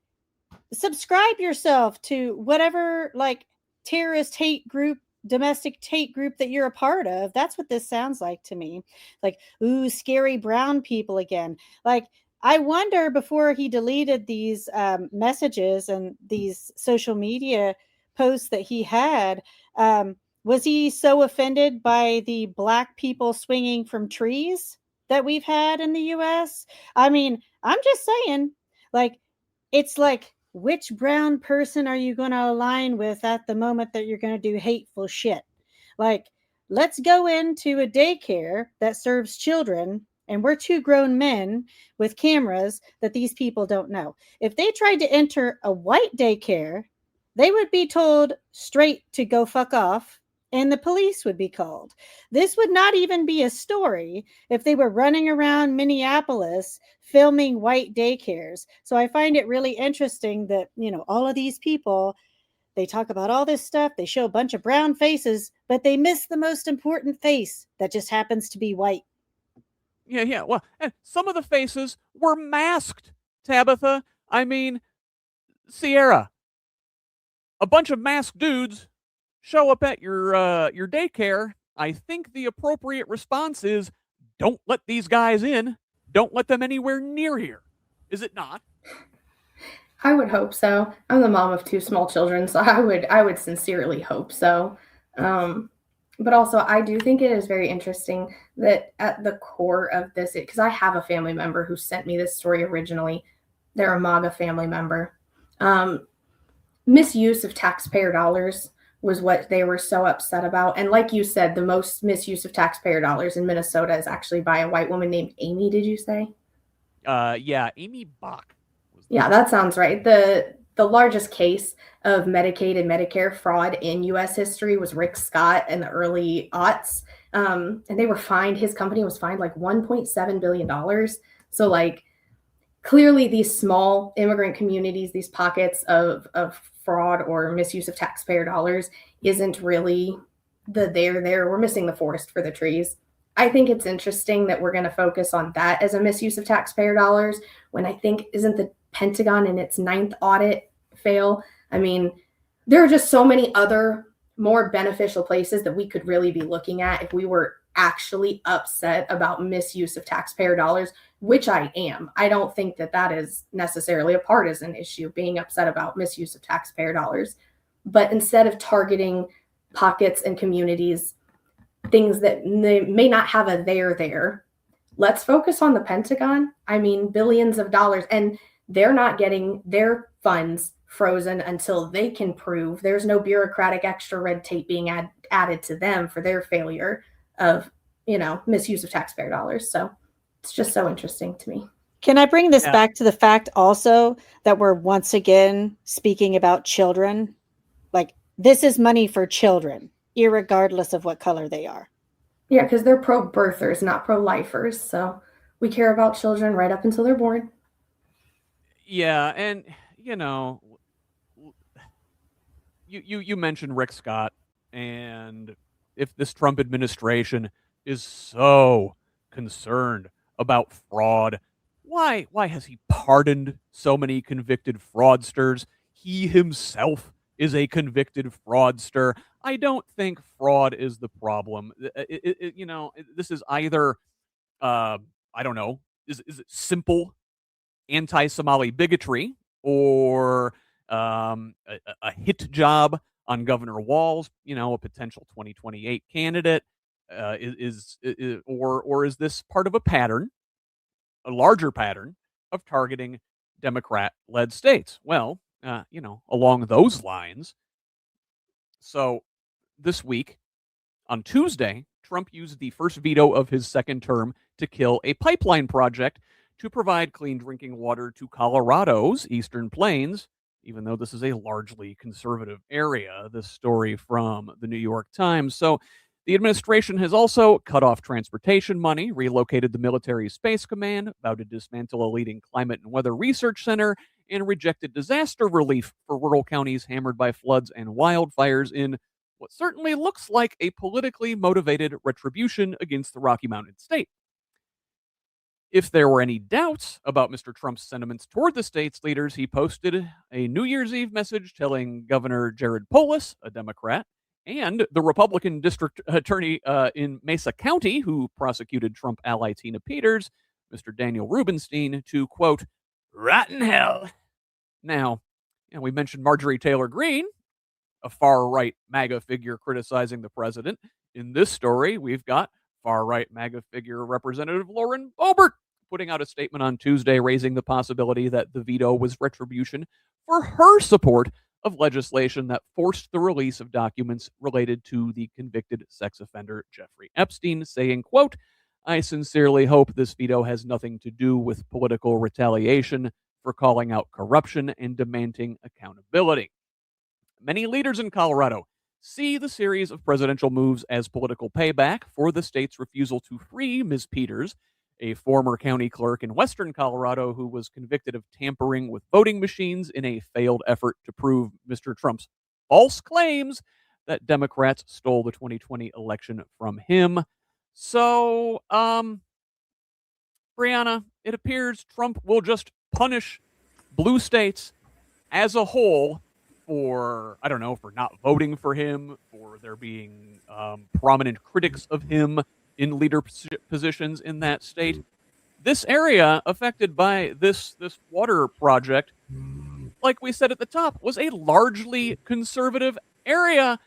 subscribe yourself to whatever, like, terrorist hate group, domestic hate group that you're a part of. That's what this sounds like to me. Like, ooh, scary brown people again. Like, I wonder, before he deleted these messages and these social media posts that he had, was he so offended by the black people swinging from trees that we've had in the U.S.? I mean, I'm just saying, like, it's like, which brown person are you going to align with at the moment that you're going to do hateful shit? Like, let's go into a daycare that serves children, and we're two grown men with cameras that these people don't know. If they tried to enter a white daycare, they would be told straight to go fuck off, and the police would be called. This would not even be a story if they were running around Minneapolis filming white daycares. So I find it really interesting that, all of these people, they talk about all this stuff. They show a bunch of brown faces, but they miss the most important face that just happens to be white. Yeah. Well, and some of the faces were masked, Tabitha. I mean, Sierra, a bunch of masked dudes show up at your daycare. I think the appropriate response is, don't let these guys in. Don't let them anywhere near here. Is it not? I would hope so. I'm the mom of 2 small children, so I would sincerely hope so. But also, I do think it is very interesting that at the core of this, because I have a family member who sent me this story originally. They're a MAGA family member. Misuse of taxpayer dollars was what they were so upset about. And like you said, the most misuse of taxpayer dollars in Minnesota is actually by a white woman named Amy, did you say? Yeah, Amy Bach. Yeah, that sounds right. The largest case of Medicaid and Medicare fraud in U.S. history was Rick Scott in the early aughts. And they were fined, his company was fined like $1.7 billion. So like, clearly these small immigrant communities, these pockets of fraud or misuse of taxpayer dollars isn't really there. We're missing the forest for the trees. I think it's interesting that we're going to focus on that as a misuse of taxpayer dollars when I think, isn't the Pentagon in its 9th audit fail? I mean, there are just so many other more beneficial places that we could really be looking at if we were actually upset about misuse of taxpayer dollars, which I am. I don't think that that is necessarily a partisan issue, being upset about misuse of taxpayer dollars. But instead of targeting pockets and communities, things that may not have a there, let's focus on the Pentagon. I mean, billions of dollars, and they're not getting their funds frozen until they can prove there's no bureaucratic extra red tape being added to them for their failure of, misuse of taxpayer dollars. So it's just so interesting to me. Can I bring this back to the fact also that we're once again speaking about children? Like, this is money for children, irregardless of what color they are. Yeah, because they're pro-birthers, not pro-lifers. So we care about children right up until they're born. Yeah, and you mentioned Rick Scott, and if this Trump administration is so concerned about fraud, why has he pardoned so many convicted fraudsters? He himself is a convicted fraudster. I don't think fraud is the problem. This is either I don't know, is it simple anti-Somali bigotry, or a hit job on Governor Walz, a potential 2028 candidate, or is this part of a pattern, a larger pattern of targeting Democrat-led states? Well, along those lines. So this week, on Tuesday, Trump used the first veto of his second term to kill a pipeline project to provide clean drinking water to Colorado's Eastern Plains, even though this is a largely conservative area. This story from the New York Times. So the administration has also cut off transportation money, relocated the military space command, vowed to dismantle a leading climate and weather research center, and rejected disaster relief for rural counties hammered by floods and wildfires in what certainly looks like a politically motivated retribution against the Rocky Mountain state. If there were any doubts about Mr. Trump's sentiments toward the state's leaders, he posted a New Year's Eve message telling Governor Jared Polis, a Democrat, and the Republican district attorney in Mesa County, who prosecuted Trump ally Tina Peters, Mr. Daniel Rubenstein, to, quote, rot in hell. Now, we mentioned Marjorie Taylor Greene, a far-right MAGA figure criticizing the president. In this story, we've got far-right MAGA figure Representative Lauren Boebert putting out a statement on Tuesday raising the possibility that the veto was retribution for her support of legislation that forced the release of documents related to the convicted sex offender Jeffrey Epstein, saying, quote, I sincerely hope this veto has nothing to do with political retaliation for calling out corruption and demanding accountability. Many leaders in Colorado see the series of presidential moves as political payback for the state's refusal to free Ms. Peters, a former county clerk in western Colorado who was convicted of tampering with voting machines in a failed effort to prove Mr. Trump's false claims that Democrats stole the 2020 election from him. So, Brianna, it appears Trump will just punish blue states as a whole for not voting for him, for there being prominent critics of him in leadership positions in that state. This area affected by this water project, like we said at the top, was a largely conservative area.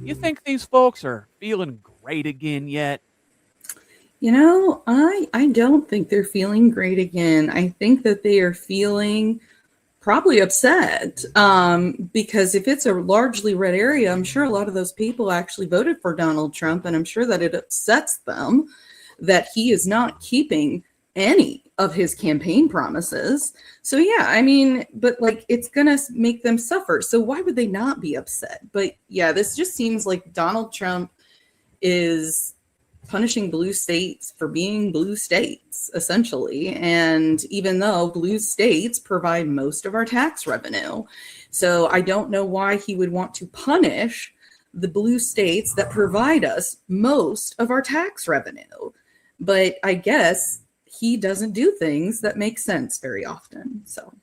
You think these folks are feeling great again yet? I don't think they're feeling great again. I think that they are feeling probably upset because if it's a largely red area, I'm sure a lot of those people actually voted for Donald Trump, and I'm sure that it upsets them that he is not keeping any of his campaign promises. So yeah, but it's gonna make them suffer. So why would they not be upset? But yeah, this just seems like Donald Trump is punishing blue states for being blue states, essentially. And even though blue states provide most of our tax revenue, so I don't know why he would want to punish the blue states that provide us most of our tax revenue. But I guess he doesn't do things that make sense very often. So,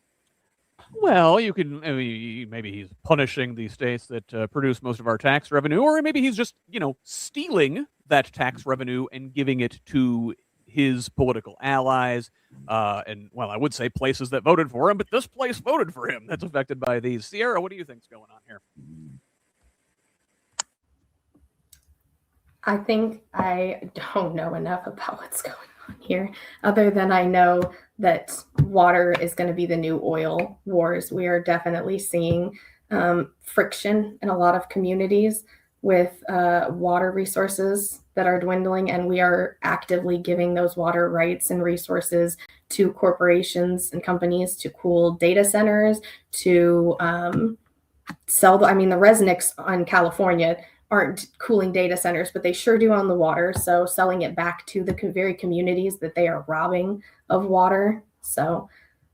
well, maybe he's punishing the states that produce most of our tax revenue, or maybe he's just, stealing that tax revenue and giving it to his political allies, and, well, I would say places that voted for him, but this place voted for him that's affected by these. Sierra, what do you think's going on here? I think I don't know enough about what's going on here, other than I know that water is going to be the new oil wars. We are definitely seeing friction in a lot of communities with water resources that are dwindling, and we are actively giving those water rights and resources to corporations and companies to cool data centers, to sell the Resniks on California aren't cooling data centers, but they sure do on the water. So selling it back to the very communities that they are robbing of water. So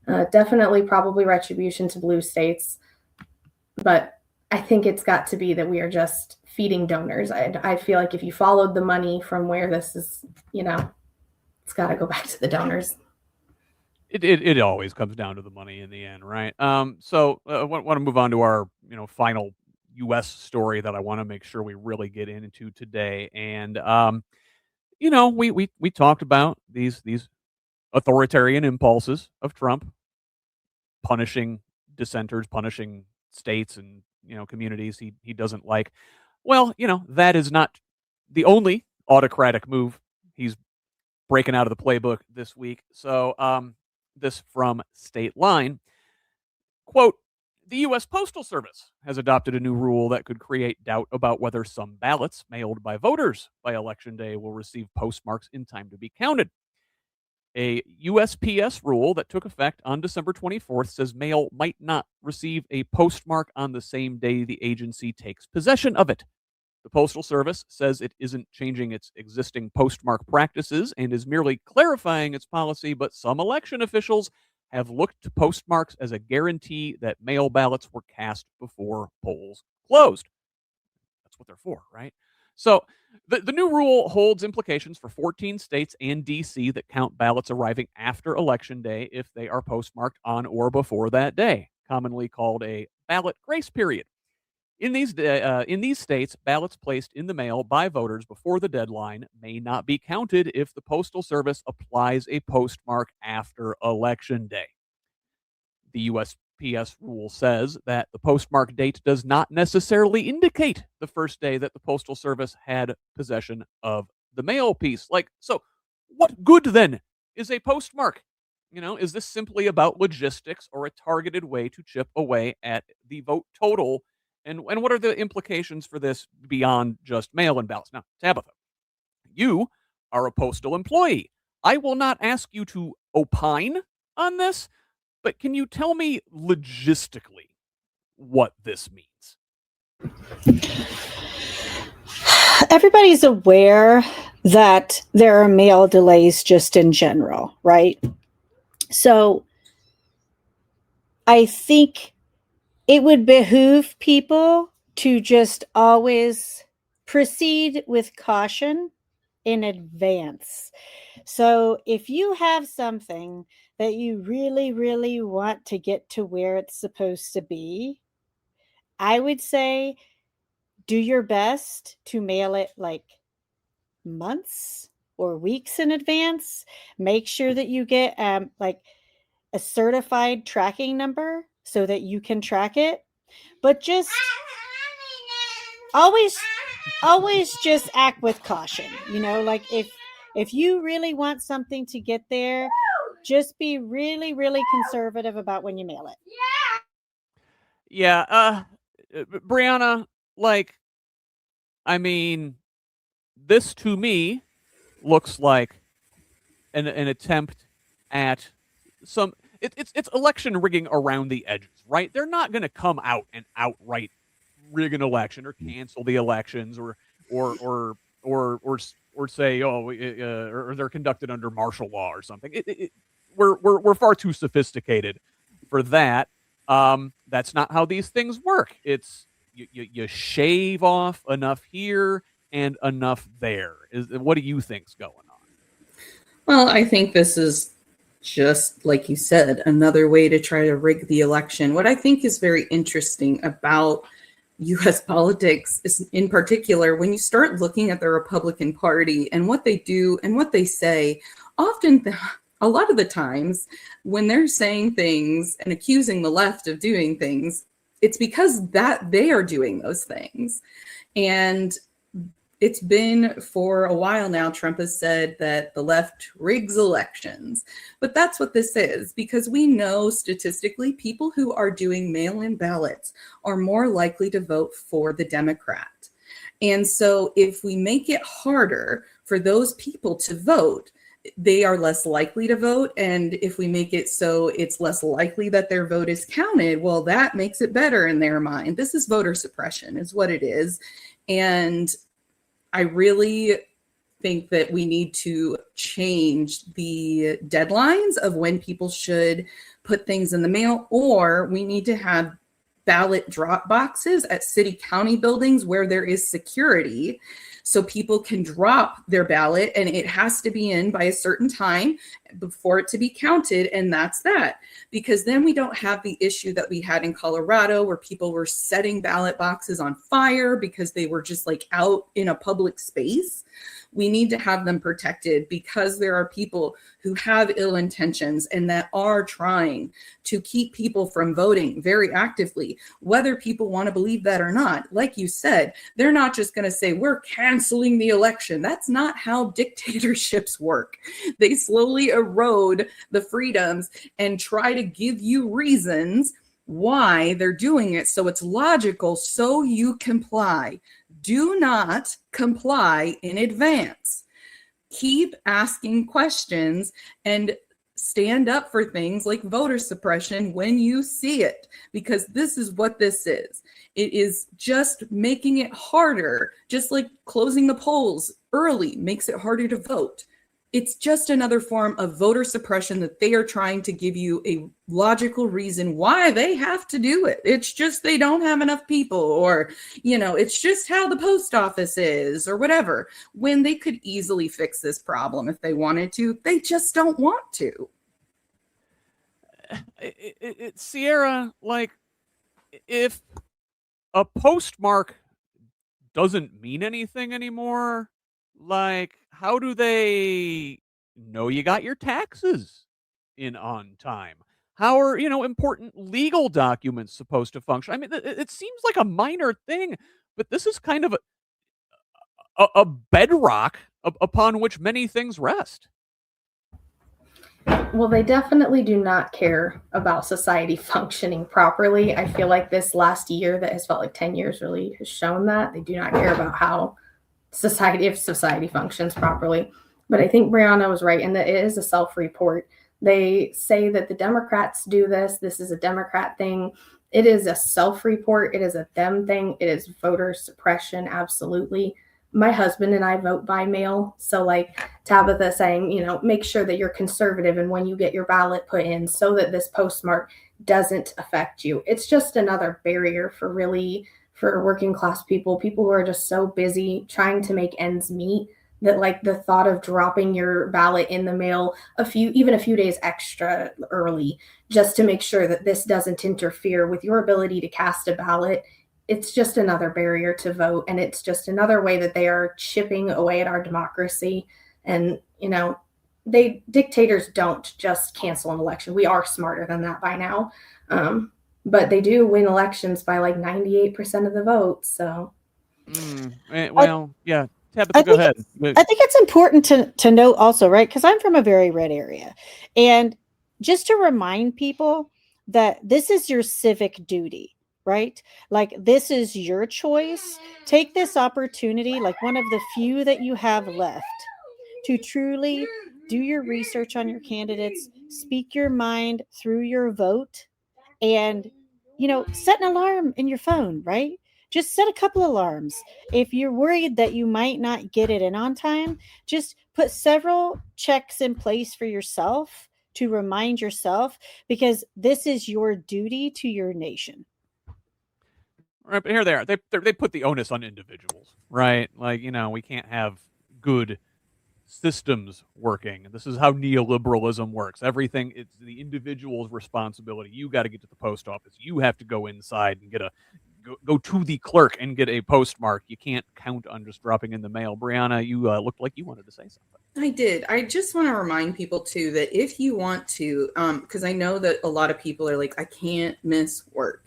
definitely probably retribution to blue states. But I think it's got to be that we are just feeding donors. I feel like if you followed the money from where this is, it's got to go back to the donors. It always comes down to the money in the end, right? So I want to move on to our final U.S. story that I want to make sure we really get into today. And we talked about these authoritarian impulses of Trump, punishing dissenters, punishing states and communities he doesn't like. Well, that is not the only autocratic move he's breaking out of the playbook this week. So this from State Line, quote, "The U.S. Postal Service has adopted a new rule that could create doubt about whether some ballots mailed by voters by Election Day will receive postmarks in time to be counted. A USPS rule that took effect on December 24th says mail might not receive a postmark on the same day the agency takes possession of it. The Postal Service says it isn't changing its existing postmark practices and is merely clarifying its policy, but some election officials have looked to postmarks as a guarantee that mail ballots were cast before polls closed." That's what they're for, right? So the new rule holds implications for 14 states and D.C. that count ballots arriving after Election Day if they are postmarked on or before that day, commonly called a ballot grace period. In these states, ballots placed in the mail by voters before the deadline may not be counted if the Postal Service applies a postmark after Election Day. The USPS rule says that the postmark date does not necessarily indicate the first day that the Postal Service had possession of the mail piece. So what good then is a postmark? Is this simply about logistics or a targeted way to chip away at the vote total? And what are the implications for this beyond just mail-in ballots? Now, Tabitha, you are a postal employee. I will not ask you to opine on this, but can you tell me logistically what this means? Everybody's aware that there are mail delays just in general, right? So I think it would behoove people to just always proceed with caution in advance. So if you have something that you really, really want to get to where it's supposed to be, I would say do your best to mail it like months or weeks in advance. Make sure that you get like a certified tracking number so that you can track it. But just always just act with caution. Like if you really want something to get there, just be really, really conservative about when you mail it. Yeah, Brianna, this to me looks like an attempt at some. It's election rigging around the edges, right? They're not going to come out and outright rig an election or cancel the elections or say or they're conducted under martial law or something. We're far too sophisticated for that. That's not how these things work. It's you shave off enough here and enough there. What do you think's going on? Well, I think this is just, like you said, another way to try to rig the election. What I think is very interesting about US politics in particular, when you start looking at the Republican Party and what they do and what they say, often a lot of the times when they're saying things and accusing the left of doing things, it's because that they are doing those things. And it's been for a while now, Trump has said that the left rigs elections. But that's what this is, because we know statistically people who are doing mail-in ballots are more likely to vote for the Democrat. And so if we make it harder for those people to vote, they are less likely to vote. And if we make it so it's less likely that their vote is counted, well, that makes it better in their mind. This is voter suppression is what it is. And I really think that we need to change the deadlines of when people should put things in the mail, or we need to have ballot drop boxes at city county buildings where there is security so people can drop their ballot, and it has to be in by a certain time before it to be counted. And that's that, because then we don't have the issue that we had in Colorado where people were setting ballot boxes on fire because they were just like out in a public space. We need to have them protected because there are people who have ill intentions and that are trying to keep people from voting very actively, whether people want to believe that or not. Like you said, they're not just going to say, we're canceling the election. That's not how dictatorships work. They slowly erode the freedoms and try to give you reasons why they're doing it. So it's logical, so you comply. Do not comply in advance. Keep asking questions and stand up for things like voter suppression when you see it, because this is what this is. It is just making it harder, just like closing the polls early makes it harder to vote. It's just another form of voter suppression that they are trying to give you a logical reason why they have to do it. It's just they don't have enough people, or, it's just how the post office is, or whatever, when they could easily fix this problem if they wanted to. They just don't want to. Sierra, like, if a postmark doesn't mean anything anymore, like, how do they know you got your taxes in on time? How are, important legal documents supposed to function? I mean, it seems like a minor thing, but this is kind of a bedrock upon which many things rest. Well, they definitely do not care about society functioning properly. I feel like this last year that has felt like 10 years really has shown that they do not care about how if society functions properly. But I think Brianna was right in that it is a self-report. They say that the Democrats do this. This is a Democrat thing. It is a self-report. It is a them thing. It is voter suppression. Absolutely. My husband and I vote by mail. So like Tabitha saying, make sure that you're conservative and when you get your ballot put in so that this postmark doesn't affect you. It's just another barrier for working class people who are just so busy trying to make ends meet that like the thought of dropping your ballot in the mail even a few days extra early just to make sure that this doesn't interfere with your ability to cast a ballot. It's just another barrier to vote. And it's just another way that they are chipping away at our democracy. And, dictators don't just cancel an election. We are smarter than that by now. But they do win elections by like 98% of the vote. So, yeah. Tabitha, go ahead. I think it's important to note also, right? Because I'm from a very red area. And just to remind people that this is your civic duty, right? Like, this is your choice. Take this opportunity, like one of the few that you have left, to truly do your research on your candidates, speak your mind through your vote, and, set an alarm in your phone, right? Just set a couple alarms. If you're worried that you might not get it in on time, just put several checks in place for yourself to remind yourself, because this is your duty to your nation. Right, but here they are. They put the onus on individuals, right? Like, we can't have good systems working. This is how neoliberalism works. Everything, it's the individual's responsibility. You got to get to the post office. You have to go inside and go to the clerk and get a postmark. You can't count on just dropping in the mail. Brianna, you looked like you wanted to say something. I did. I just want to remind people too that if you want to, because I know that a lot of people are like, I can't miss work.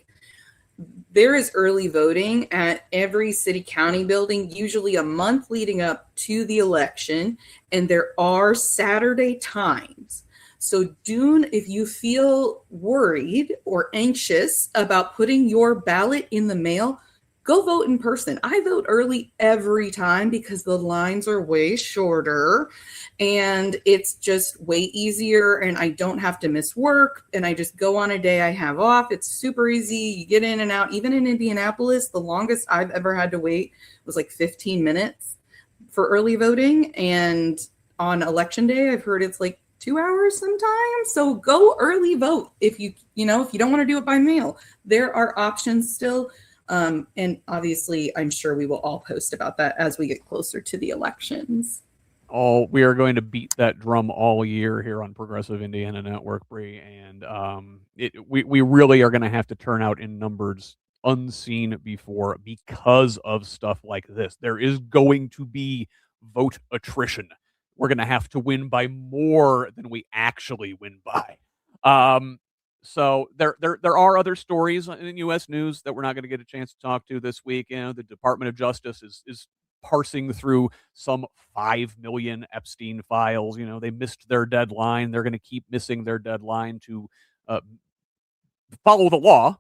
There is early voting at every city county building, usually a month leading up to the election, and there are Saturday times. So if you feel worried or anxious about putting your ballot in the mail, go vote in person. I vote early every time because the lines are way shorter and it's just way easier, and I don't have to miss work, and I just go on a day I have off. It's super easy. You get in and out. Even in Indianapolis, the longest I've ever had to wait was like 15 minutes for early voting. And on election day, I've heard it's like 2 hours sometimes. So go early vote if you don't want to do it by mail. There are options still. And obviously, I'm sure we will all post about that as we get closer to the elections. We are going to beat that drum all year here on Progressive Indiana Network, Bree, and we really are going to have to turn out in numbers unseen before because of stuff like this. There is going to be vote attrition. We're going to have to win by more than we actually win by. So there are other stories in U.S. news that we're not going to get a chance to talk to this week. The Department of Justice is parsing through some 5 million Epstein files. They missed their deadline. They're going to keep missing their deadline to follow the law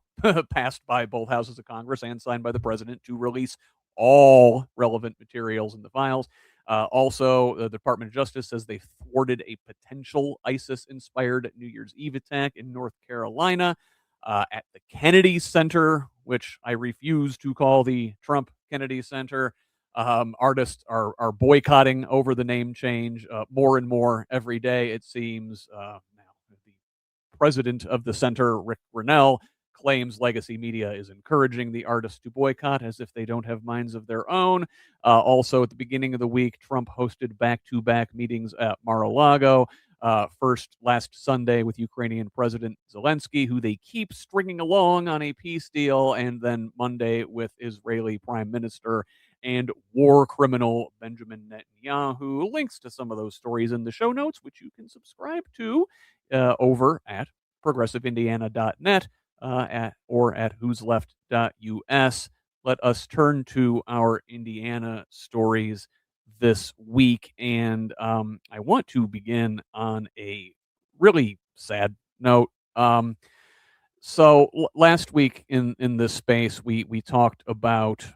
passed by both houses of Congress and signed by the president to release all relevant materials in the files. Also, the Department of Justice says they thwarted a potential ISIS-inspired New Year's Eve attack in North Carolina at the Kennedy Center, which I refuse to call the Trump Kennedy Center. Artists are boycotting over the name change more and more every day, it seems. Now, the president of the center, Rick Grinnell, claims legacy media is encouraging the artists to boycott as if they don't have minds of their own. Also, at the beginning of the week, Trump hosted back-to-back meetings at Mar-a-Lago. First last Sunday with Ukrainian President Zelensky, who they keep stringing along on a peace deal, and then Monday with Israeli Prime Minister and war criminal Benjamin Netanyahu. Links to some of those stories in the show notes, which you can subscribe to over at progressiveindiana.net or at whosleft.us. Let us turn to our Indiana stories this week, and I want to begin on a really sad note. So last week in this space, we talked about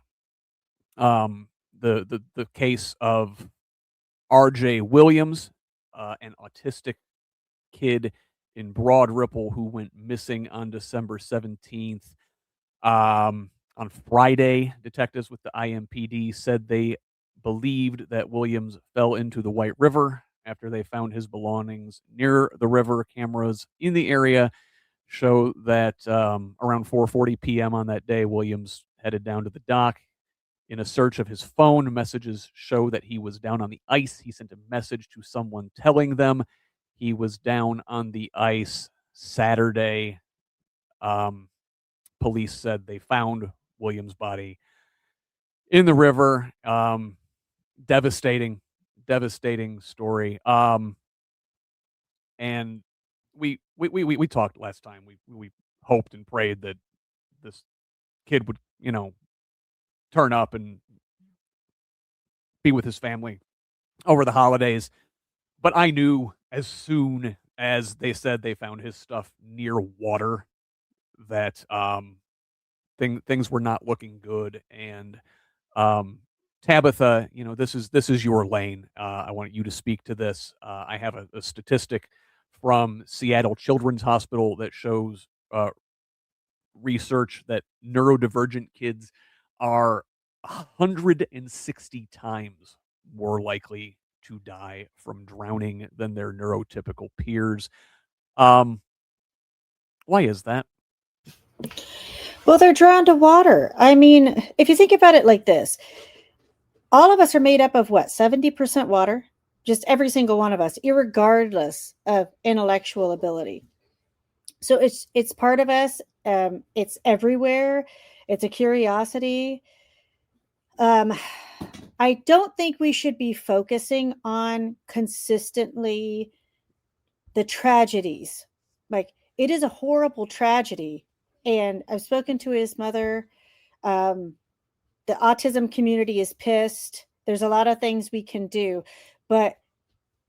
the case of R.J. Williams, an autistic kid in Broad Ripple who went missing on December 17th. On Friday, detectives with the IMPD said they believed that Williams fell into the White River after they found his belongings near the river. Cameras in the area show that around 4:40 p.m. on that day, Williams headed down to the dock. In a search of his phone, messages show that he was down on the ice. He sent a message to someone telling them he was down on the ice Saturday. Police said they found Williams' body in the river. Devastating story. And we talked last time. We hoped and prayed that this kid would, turn up and be with his family over the holidays. But I knew as soon as they said they found his stuff near water that things were not looking good. And Tabitha, this is your lane. I want you to speak to this. I have a statistic from Seattle Children's Hospital that shows research that neurodivergent kids are 160 times more likely to die from drowning than their neurotypical peers. Why is that? Well, they're drawn to water. I mean, if you think about it like this, all of us are made up of what, 70% water? Just every single one of us, irregardless of intellectual ability. So it's part of us, It's everywhere. It's a curiosity. I don't think we should be focusing on consistently the tragedies. Like, it is a horrible tragedy. And I've spoken to his mother. The autism community is pissed. There's a lot of things we can do, but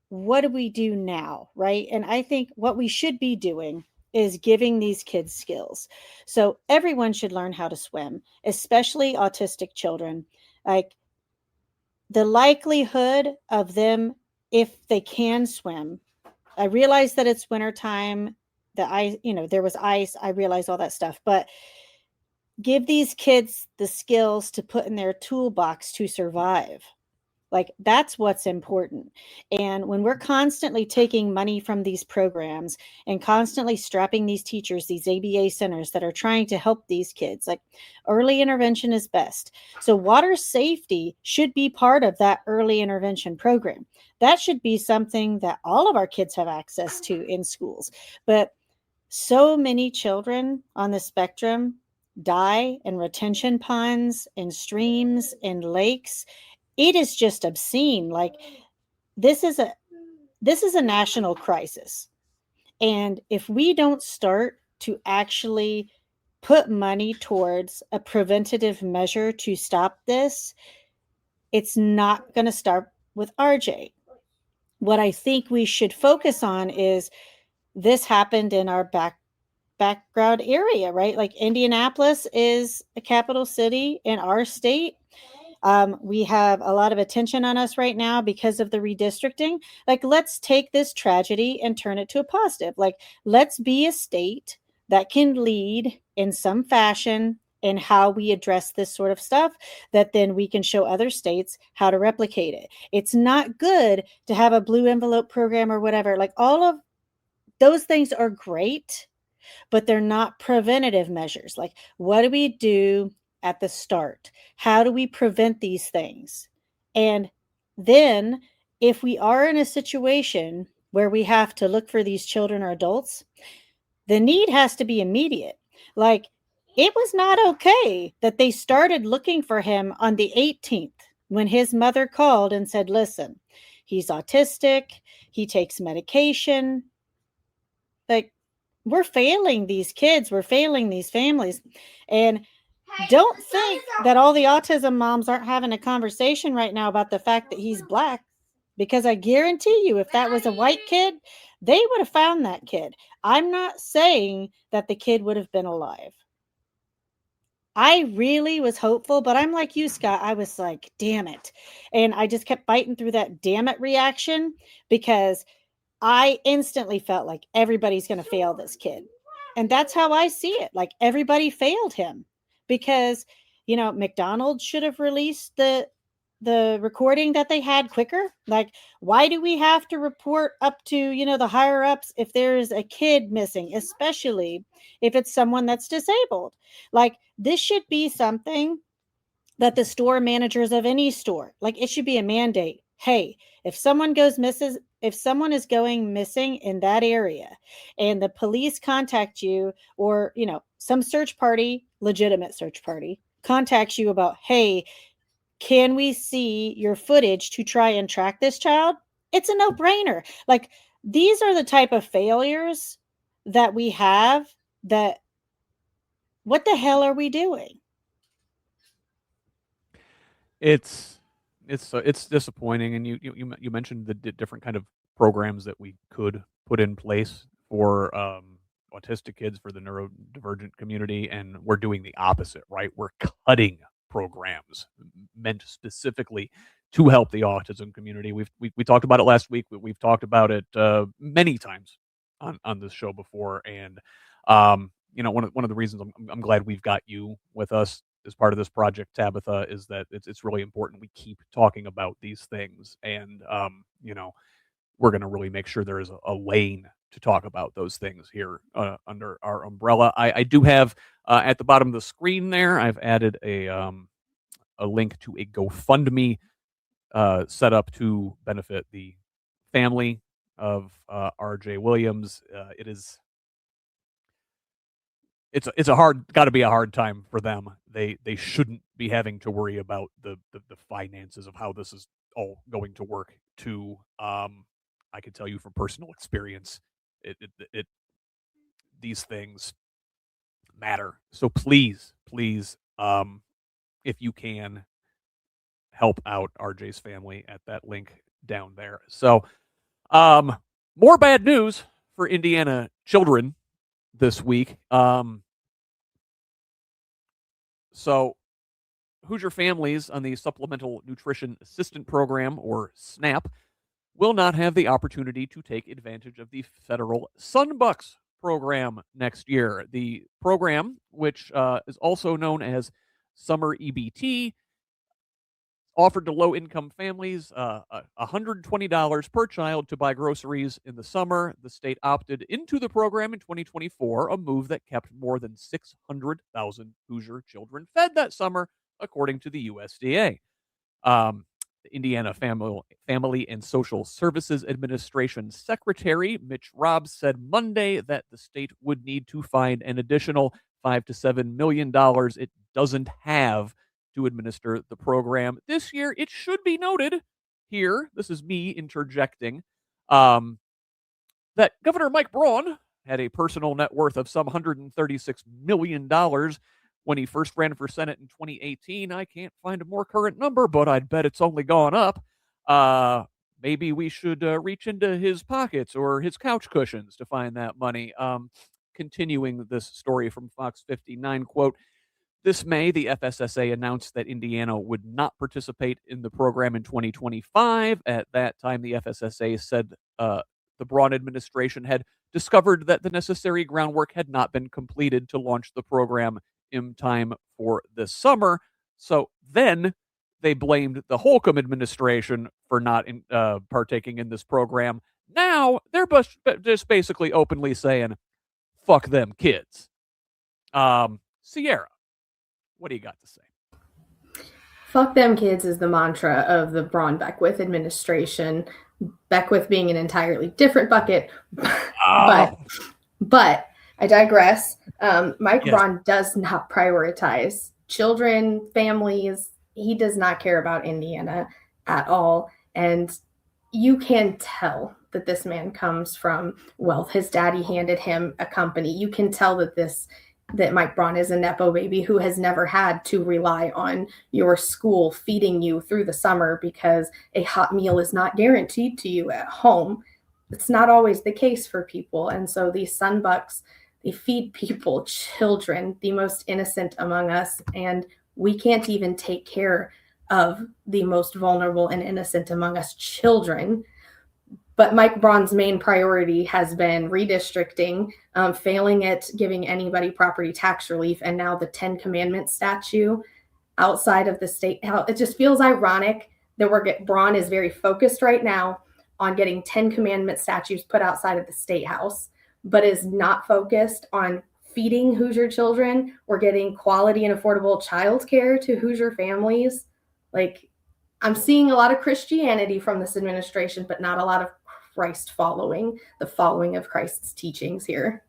what do we do now? Right. And I think what we should be doing is giving these kids skills. So everyone should learn how to swim, especially autistic children. Like, the likelihood of them, if they can swim, I realize that it's wintertime, that there was ice. I realize all that stuff, but give these kids the skills to put in their toolbox to survive. Like, that's what's important. And when we're constantly taking money from these programs and constantly strapping these teachers, these ABA centers that are trying to help these kids, like, early intervention is best. So water safety should be part of that early intervention program. That should be something that all of our kids have access to in schools. But so many children on the spectrum die in retention ponds, in streams, in lakes. It is just obscene. Like, this is a national crisis. And if we don't start to actually put money towards a preventative measure to stop this, it's not going to start with RJ. What I think we should focus on is, this happened in our background area, right? Like, Indianapolis is a capital city in our state. We have a lot of attention on us right now because of the redistricting. Like, let's take this tragedy and turn it to a positive. Like, let's be a state that can lead in some fashion in how we address this sort of stuff, that then we can show other states how to replicate it. It's not good to have a blue envelope program or whatever. Like, all of those things are great, but they're not preventative measures. Like, what do we do at the start? How do we prevent these things? And then, if we are in a situation where we have to look for these children or adults, the need has to be immediate. Like, it was not okay that they started looking for him on the 18th when his mother called and said, listen, he's autistic, he takes medication. Like, we're failing these kids, we're failing these families. And don't think that all the autism moms aren't having a conversation right now about the fact that he's Black, because I guarantee you, if that was a white kid, they would have found that kid. I'm not saying that the kid would have been alive. I really was hopeful, but I'm like you, Scott. I was like, damn it. And I just kept fighting through that damn it reaction, because I instantly felt like everybody's going to fail this kid. And that's how I see it. Like, everybody failed him, because, McDonald's should have released the recording that they had quicker. Like, why do we have to report up to, the higher ups if there's a kid missing, especially if it's someone that's disabled? Like, this should be something that the store managers of any store, like, it should be a mandate. Hey, if someone is going missing in that area and the police contact you, or, some legitimate search party contacts you about, hey, can we see your footage to try and track this child? It's a no-brainer. Like, these are the type of failures that we have, that what the hell are we doing? It's disappointing, and you mentioned the different kind of programs that we could put in place for autistic kids, for the neurodivergent community, and we're doing the opposite, right? We're cutting programs meant specifically to help the autism community. We talked about it last week. We've talked about it many times on this show before, and one of the reasons I'm glad we've got you with us as part of this project, Tabitha, is that it's really important we keep talking about these things, and we're going to really make sure there is a lane to talk about those things here under our umbrella. I do have at the bottom of the screen there, I've added a link to a GoFundMe set up to benefit the family of R.J. Williams. It is it's got to be a hard time for them. They shouldn't be having to worry about the finances of how this is all going to work. I can tell you from personal experience, it these things matter. So please, if you can, help out RJ's family at that link down there. So, more bad news for Indiana children this week. So Hoosier families on the Supplemental Nutrition Assistant Program, or SNAP, will not have the opportunity to take advantage of the federal Sunbucks program next year. The program, which is also known as Summer EBT, offered to low-income families $120 per child to buy groceries in the summer. The state opted into the program in 2024, a move that kept more than 600,000 Hoosier children fed that summer, according to the USDA. The Indiana Family and Social Services Administration Secretary Mitch Robb said Monday that the state would need to find an additional $5 to $7 million it doesn't have to administer the program this year. It should be noted here, this is me interjecting, that Governor Mike Braun had a personal net worth of some $136 million when he first ran for Senate in 2018. I can't find a more current number, but I'd bet it's only gone up. Maybe we should reach into his pockets or his couch cushions to find that money. Continuing this story from Fox 59, quote, this May, the FSSA announced that Indiana would not participate in the program in 2025. At that time, the FSSA said the Braun administration had discovered that the necessary groundwork had not been completed to launch the program in time for this summer. So then they blamed the Holcomb administration for not partaking in this program. Now they're just basically openly saying, fuck them kids. Sierra, what do you got to say? Fuck them kids is the mantra of the Braun-Beckwith administration. Beckwith being an entirely different bucket. But I digress. Mike Braun does not prioritize children, families. He does not care about Indiana at all. And you can tell that this man comes from wealth. His daddy handed him a company. You can tell that Mike Braun is a Nepo baby who has never had to rely on your school feeding you through the summer because a hot meal is not guaranteed to you at home. It's not always the case for people. And so these Sunbucks, they feed people, children, the most innocent among us. And we can't even take care of the most vulnerable and innocent among us, children. But Mike Braun's main priority has been redistricting, failing at giving anybody property tax relief, and now the 10 Commandments statue outside of the state. It just feels ironic that Braun is very focused right now on getting 10 Commandment statues put outside of the State House, but is not focused on feeding Hoosier children or getting quality and affordable childcare to Hoosier families. Like, I'm seeing a lot of Christianity from this administration, but not a lot of Christ following, the following of Christ's teachings here.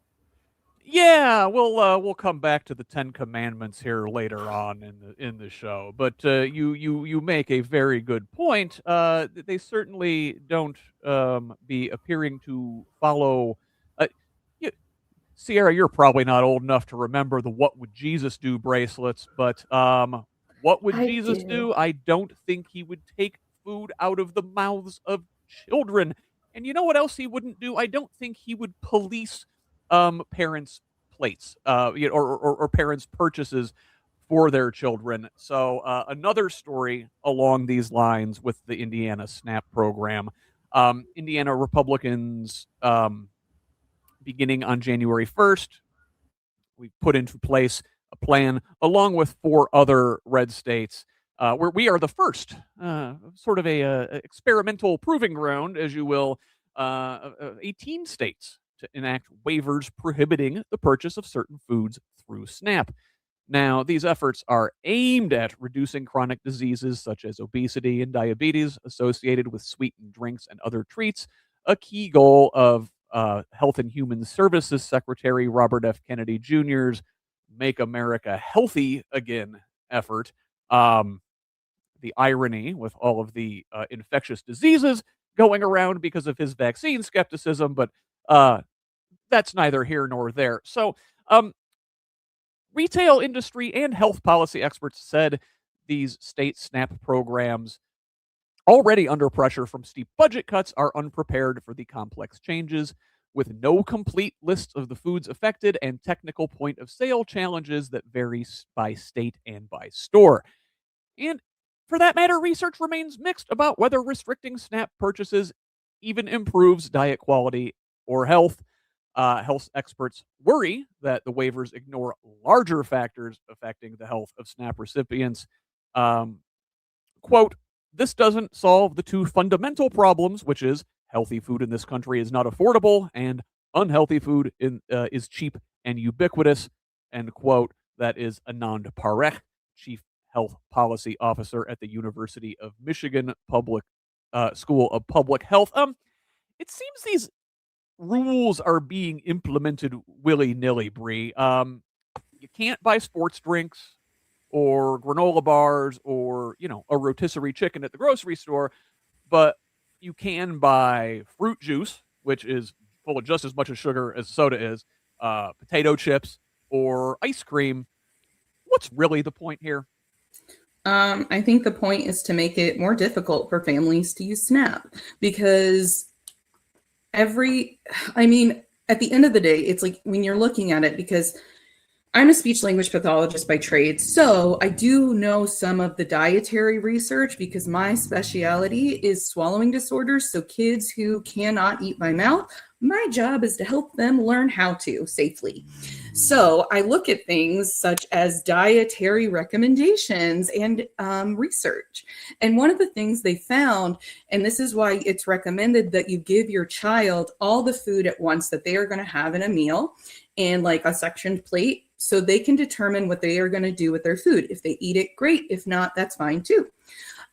Yeah, we'll come back to the 10 Commandments here later on in the show. But you make a very good point. They certainly don't be appearing to follow. Sierra, you're probably not old enough to remember the "What Would Jesus Do" bracelets, but what would Jesus do? I don't think he would take food out of the mouths of children. And you know what else he wouldn't do? I don't think he would police parents' plates, or parents' purchases for their children. So another story along these lines with the Indiana SNAP program. Indiana Republicans, beginning on January 1st, we put into place a plan along with 4 other red states where we are the first, sort of a experimental proving ground, as you will, 18 states to enact waivers prohibiting the purchase of certain foods through SNAP. Now, these efforts are aimed at reducing chronic diseases such as obesity and diabetes associated with sweetened drinks and other treats, a key goal of Health and Human Services Secretary Robert F. Kennedy Jr.'s Make America Healthy Again effort. The irony with all of the infectious diseases going around because of his vaccine skepticism, but that's neither here nor there. So, retail industry and health policy experts said these state SNAP programs, already under pressure from steep budget cuts, are unprepared for the complex changes, with no complete list of the foods affected and technical point of sale challenges that vary by state and by store. And for that matter, research remains mixed about whether restricting SNAP purchases even improves diet quality or health. Health experts worry that the waivers ignore larger factors affecting the health of SNAP recipients. Quote, this doesn't solve the two fundamental problems, which is healthy food in this country is not affordable and unhealthy food is cheap and ubiquitous, end quote. That is Anand Parekh, chief health policy officer at the University of Michigan Public School of Public Health. It seems these rules are being implemented willy-nilly, Bree. You can't buy sports drinks or granola bars or, a rotisserie chicken at the grocery store, but you can buy fruit juice, which is full of just as much sugar as soda is, potato chips, or ice cream. What's really the point here? I think the point is to make it more difficult for families to use SNAP, because at the end of the day, it's like when you're looking at it, because I'm a speech language pathologist by trade, so I do know some of the dietary research because my specialty is swallowing disorders. So kids who cannot eat by mouth, my job is to help them learn how to safely. So I look at things such as dietary recommendations and research. And one of the things they found, and this is why it's recommended that you give your child all the food at once that they are going to have in a meal, and like a sectioned plate, so they can determine what they are going to do with their food. If they eat it, great. If not, that's fine too.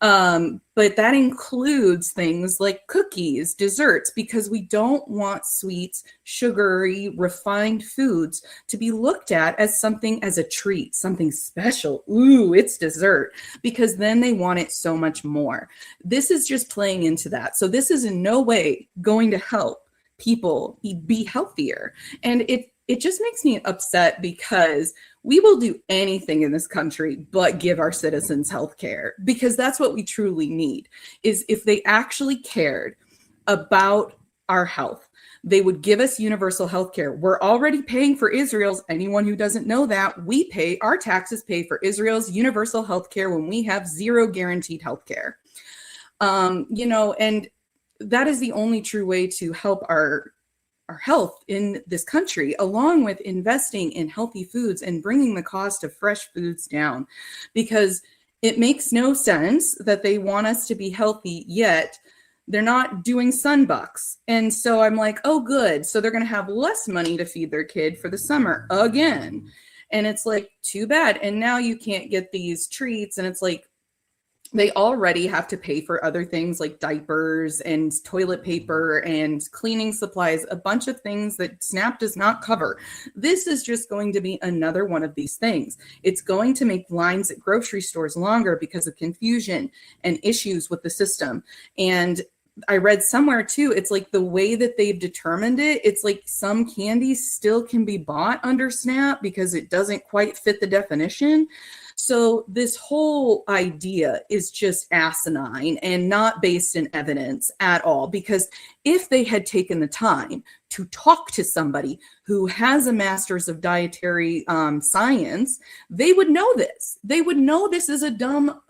But that includes things like cookies, desserts, because we don't want sweets, sugary, refined foods to be looked at as something, as a treat, something special. Ooh, it's dessert, because then they want it so much more. This is just playing into that. So this is in no way going to help people be healthier. And it just makes me upset, because we will do anything in this country but give our citizens health care, because that's what we truly need. Is if they actually cared about our health, they would give us universal health care. We're already paying for Israel's. Anyone who doesn't know that, our taxes pay for Israel's universal health care when we have zero guaranteed health care. And that is the only true way to help our health in this country, along with investing in healthy foods and bringing the cost of fresh foods down, because it makes no sense that they want us to be healthy, yet they're not doing sunbucks. And so I'm like, oh, good. So they're going to have less money to feed their kid for the summer again. And it's like, too bad. And now you can't get these treats. And it's like, they already have to pay for other things like diapers and toilet paper and cleaning supplies, a bunch of things that SNAP does not cover. This is just going to be another one of these things. It's going to make lines at grocery stores longer because of confusion and issues with the system. And I read somewhere too, it's like the way that they've determined it, it's like some candies still can be bought under SNAP because it doesn't quite fit the definition. So this whole idea is just asinine and not based in evidence at all, because if they had taken the time to talk to somebody who has a master's of dietary science, they would know this. They would know this is a dumb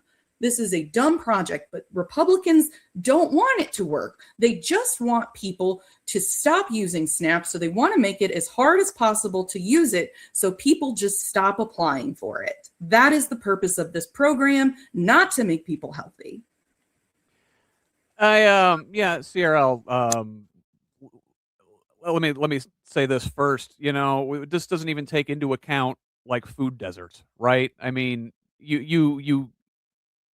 project, but Republicans don't want it to work. They just want people to stop using SNAP. So they want to make it as hard as possible to use it, so people just stop applying for it. That is the purpose of this program, not to make people healthy. CRL, let me say this first. This doesn't even take into account like food deserts, right? I mean, you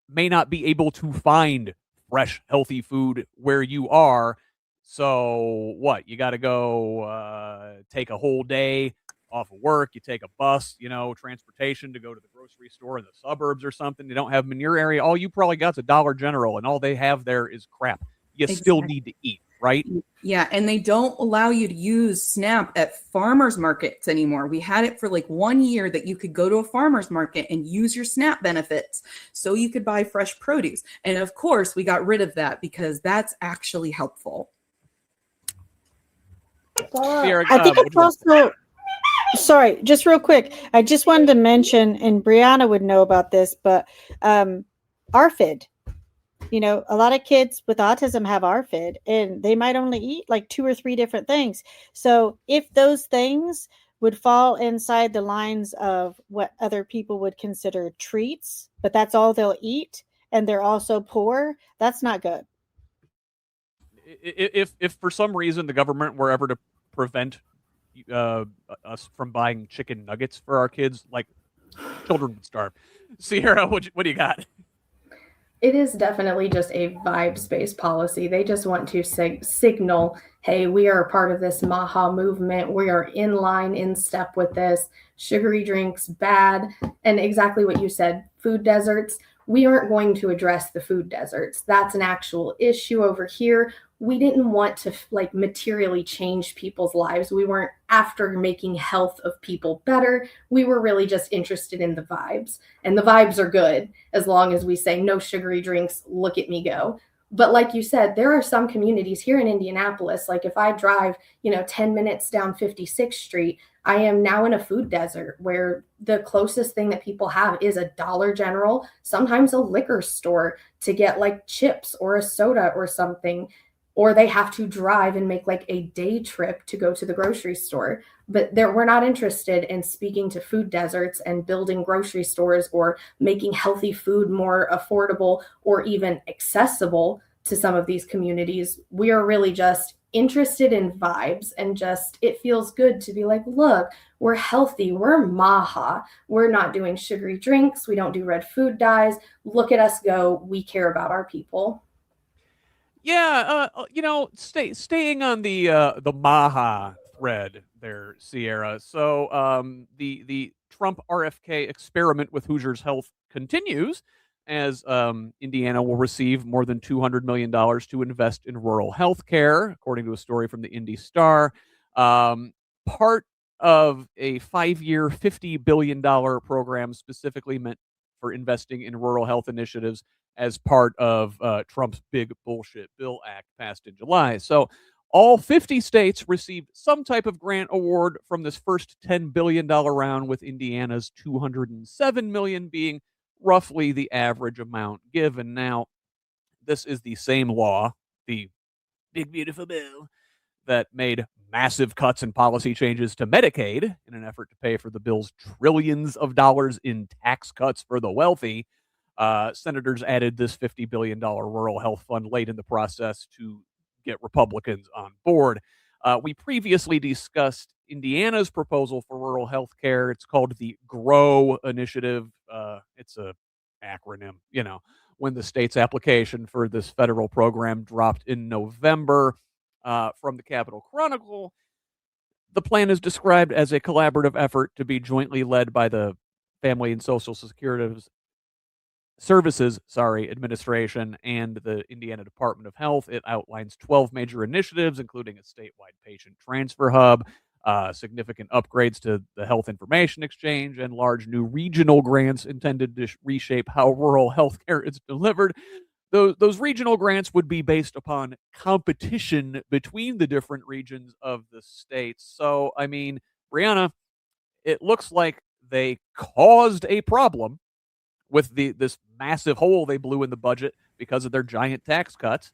may not be able to find fresh, healthy food where you are, So what? You got to go take a whole day off of work. You take a bus, transportation to go to the grocery store in the suburbs or something. You don't have them in your area. All you probably got is a Dollar General, and all they have there is crap. You still need to eat, right? Yeah, and they don't allow you to use SNAP at farmers markets anymore. We had it for like 1 year that you could go to a farmers market and use your SNAP benefits so you could buy fresh produce. And of course, we got rid of that because that's actually helpful. I think it's also, sorry, just real quick. I just wanted to mention, and Brianna would know about this, but ARFID. A lot of kids with autism have ARFID, and they might only eat like 2 or 3 different things. So if those things would fall inside the lines of what other people would consider treats, but that's all they'll eat, and they're also poor, that's not good. If for some reason the government were ever to prevent us from buying chicken nuggets for our kids, like, children would starve. Sierra, what do you got? It is definitely just a vibes-based policy. They just want to signal, hey, we are a part of this MAHA movement. We are in line, in step with this. Sugary drinks, bad. And exactly what you said, food deserts. We aren't going to address the food deserts. That's an actual issue over here. We didn't want to materially change people's lives. We weren't after making health of people better. We were really just interested in the vibes. And the vibes are good as long as we say no sugary drinks, look at me go. But like you said, there are some communities here in Indianapolis, like if I drive, 10 minutes down 56th Street, I am now in a food desert where the closest thing that people have is a Dollar General, sometimes a liquor store to get like chips or a soda or something. Or they have to drive and make like a day trip to go to the grocery store. But we're not interested in speaking to food deserts and building grocery stores or making healthy food more affordable or even accessible to some of these communities. We are really just interested in vibes, and just it feels good to be like, look, we're healthy, we're MAHA, we're not doing sugary drinks, we don't do red food dyes. Look at us go, we care about our people. Yeah, staying on the Maha thread there, Sierra. So, the Trump RFK experiment with Hoosiers Health continues, as Indiana will receive more than $200 million to invest in rural health care, according to a story from the Indy Star. Part of a 5-year, $50 billion program specifically meant for investing in rural health initiatives as part of Trump's big bullshit bill act passed in July. So all 50 states received some type of grant award from this first $10 billion round, with Indiana's $207 million being roughly the average amount given. Now, this is the same law, the big beautiful bill, that made massive cuts and policy changes to Medicaid in an effort to pay for the bill's trillions of dollars in tax cuts for the wealthy. Senators added this $50 billion rural health fund late in the process to get Republicans on board. We previously discussed Indiana's proposal for rural health care. It's called the GROW Initiative. It's a acronym, when the state's application for this federal program dropped in November. From the Capitol Chronicle, the plan is described as a collaborative effort to be jointly led by the Family and Social Security Services Administration and the Indiana Department of Health. It outlines 12 major initiatives, including a statewide patient transfer hub, significant upgrades to the health information exchange, and large new regional grants intended to reshape how rural health care is delivered. Those regional grants would be based upon competition between the different regions of the states. So, I mean, Brianna, it looks like they caused a problem with this massive hole they blew in the budget because of their giant tax cuts,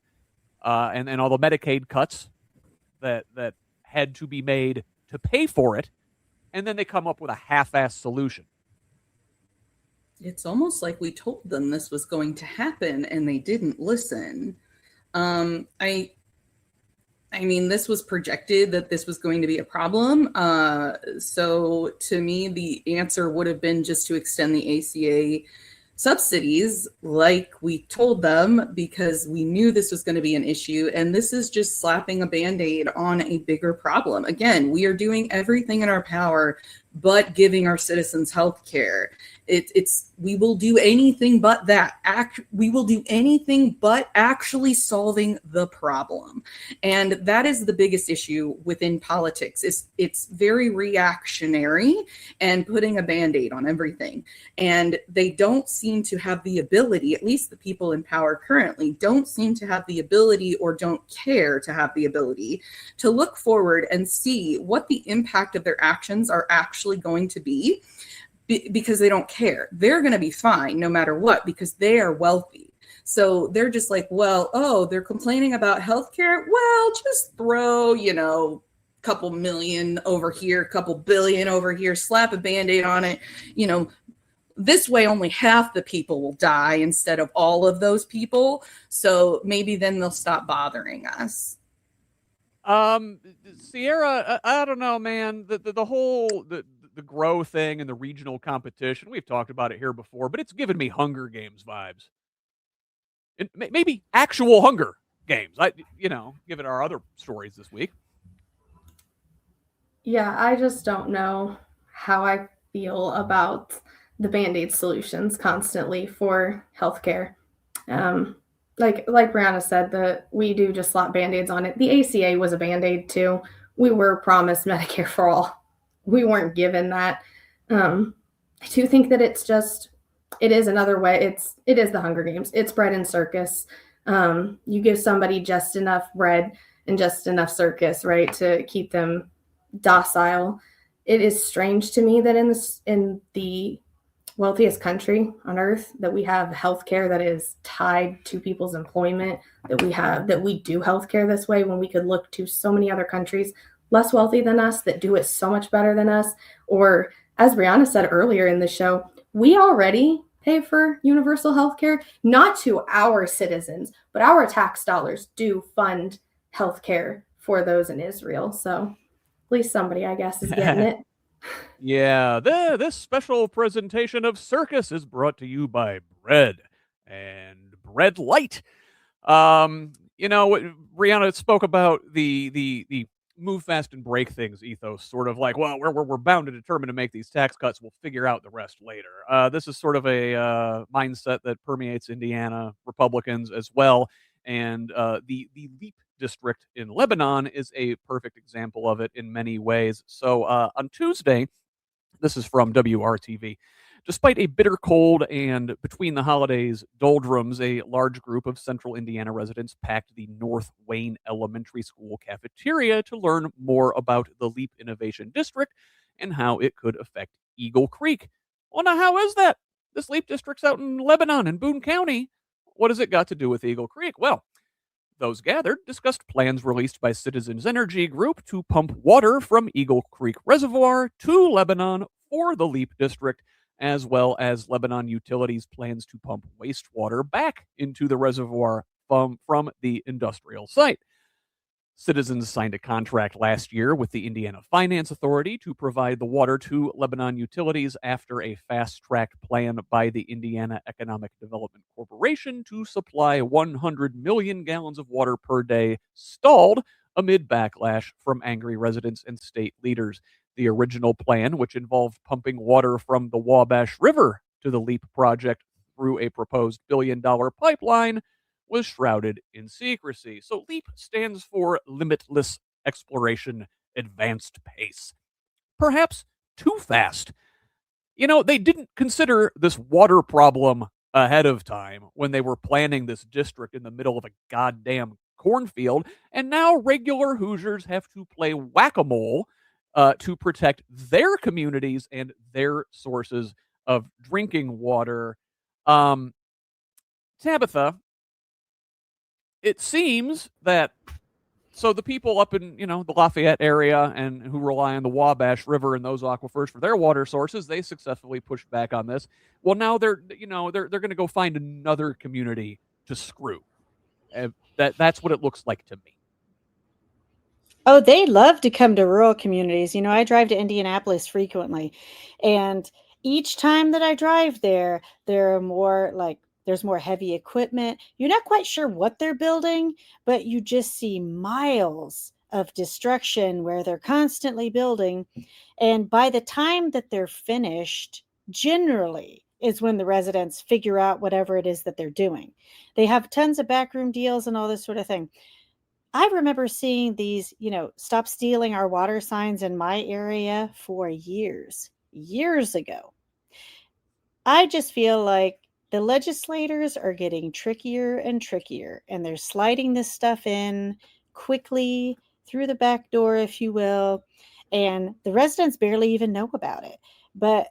and all the Medicaid cuts that had to be made to pay for it, and then they come up with a half-assed solution. It's almost like we told them this was going to happen and they didn't listen. I mean, this was projected that this was going to be a problem. So to me, the answer would have been just to extend the ACA subsidies like we told them, because we knew this was going to be an issue. And this is just slapping a Band-Aid on a bigger problem. Again, we are doing everything in our power but giving our citizens health care. We will do anything but that. We will do anything but actually solving the problem. And that is the biggest issue within politics. It's very reactionary and putting a Band-Aid on everything. And they don't seem to have the ability, at least the people in power currently, don't seem to have the ability, or don't care to have the ability, to look forward and see what the impact of their actions are actually going to be, because they don't care. They're going to be fine no matter what, because they are wealthy. So they're just like, well, oh, they're complaining about healthcare. Well, just throw, couple million over here, couple billion over here, slap a Band-Aid on it. This way only half the people will die instead of all of those people. So maybe then they'll stop bothering us. Sierra, I don't know, man. The whole the grow thing and the regional competition, we've talked about it here before, but it's given me Hunger Games vibes. And maybe actual Hunger Games. Given our other stories this week. Yeah, I just don't know how I feel about the Band-Aid solutions constantly for healthcare. Like Brianna said, we do just slap Band-Aids on it. The ACA was a Band-Aid too. We were promised Medicare for all. We weren't given that. I do think that it is another way. It is the Hunger Games. It's bread and circus. You give somebody just enough bread and just enough circus, right, to keep them docile. It is strange to me that in the wealthiest country on earth that we have healthcare that is tied to people's employment, that we do healthcare this way, when we could look to so many other countries less wealthy than us that do it so much better than us. Or, as Brianna said earlier in the show, we already pay for universal healthcare, not to our citizens, but our tax dollars do fund healthcare for those in Israel. So at least somebody, I guess, is getting it. Yeah, this special presentation of Circus is brought to you by Bread and Bread Light. Brianna spoke about the move fast and break things ethos, sort of like, well, we're bound and determined to make these tax cuts. We'll figure out the rest later. This is sort of a mindset that permeates Indiana Republicans as well. And the LEAP district in Lebanon is a perfect example of it in many ways. So on Tuesday, this is from WRTV. Despite a bitter cold and between the holidays doldrums, a large group of central Indiana residents packed the North Wayne Elementary School cafeteria to learn more about the LEAP Innovation District and how it could affect Eagle Creek. Well, now, how is that? This LEAP district's out in Lebanon in Boone County. What has it got to do with Eagle Creek? Well, those gathered discussed plans released by Citizens Energy Group to pump water from Eagle Creek Reservoir to Lebanon for the LEAP district, as well as Lebanon Utilities' plans to pump wastewater back into the reservoir from the industrial site. Citizens signed a contract last year with the Indiana Finance Authority to provide the water to Lebanon Utilities after a fast-track plan by the Indiana Economic Development Corporation to supply 100 million gallons of water per day stalled amid backlash from angry residents and state leaders. The original plan, which involved pumping water from the Wabash River to the LEAP project through a proposed billion-dollar pipeline, was shrouded in secrecy. So LEAP stands for Limitless Exploration Advanced Pace. Perhaps too fast. They didn't consider this water problem ahead of time when they were planning this district in the middle of a goddamn cornfield, and now regular Hoosiers have to play whack-a-mole to protect their communities and their sources of drinking water. Tabitha, it seems that the people up in the Lafayette area and who rely on the Wabash River and those aquifers for their water sources, they successfully pushed back on this. Well, now they're going to go find another community to screw. That's what it looks like to me. Oh, they love to come to rural communities. I drive to Indianapolis frequently, and each time that I drive there, there's more heavy equipment. You're not quite sure what they're building, but you just see miles of destruction where they're constantly building. And by the time that they're finished, generally is when the residents figure out whatever it is that they're doing. They have tons of backroom deals and all this sort of thing. I remember seeing these, stop stealing our water signs in my area for years ago. I just feel like the legislators are getting trickier and trickier, and they're sliding this stuff in quickly through the back door, if you will. And the residents barely even know about it. But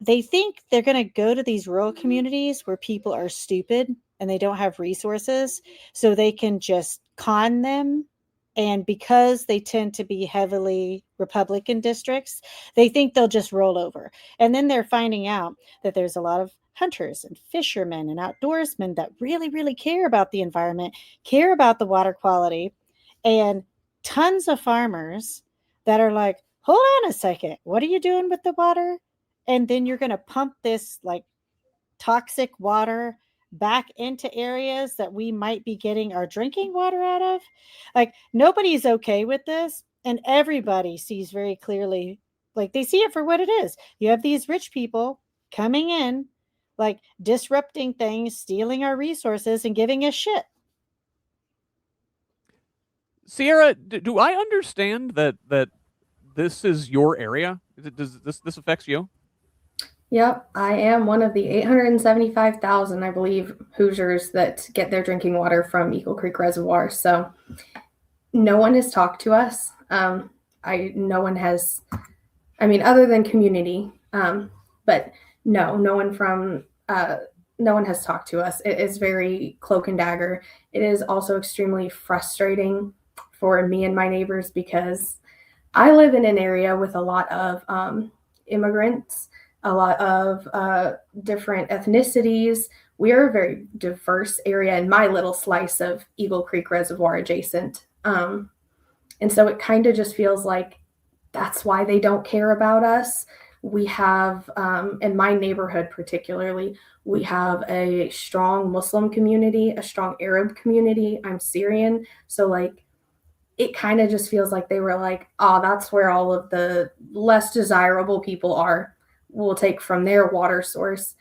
they think they're going to go to these rural communities where people are stupid and they don't have resources, so they can just con them. And because they tend to be heavily Republican districts, they think they'll just roll over. And then they're finding out that there's a lot of hunters and fishermen and outdoorsmen that really, really care about the environment, care about the water quality, and tons of farmers that are like, hold on a second, what are you doing with the water? And then you're going to pump this like toxic water back into areas that we might be getting our drinking water out of. Like, nobody's okay with this, and everybody sees very clearly, like, they see it for what it is. You have these rich people coming in, like, disrupting things, stealing our resources, and giving us shit. Sierra, do I understand that this is your area? Does this affects you? Yep, I am one of the 875,000, I believe, Hoosiers that get their drinking water from Eagle Creek Reservoir. So no one has talked to us. No one has, other than community, but no one has talked to us. It is very cloak and dagger. It is also extremely frustrating for me and my neighbors because I live in an area with a lot of immigrants, a lot of different ethnicities. We are a very diverse area in my little slice of Eagle Creek Reservoir adjacent. And so it kind of just feels like that's why they don't care about us. We have, in my neighborhood particularly, we have a strong Muslim community, a strong Arab community. I'm Syrian. So like, it kind of just feels like they were like, oh, that's where all of the less desirable people are. We'll take from their water source.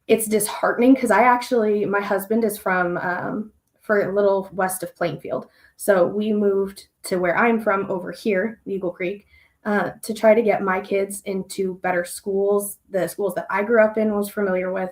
It's disheartening because my husband is from for a little west of Plainfield. So we moved to where I'm from over here, Eagle Creek, to try to get my kids into better schools. The schools that I grew up in was familiar with.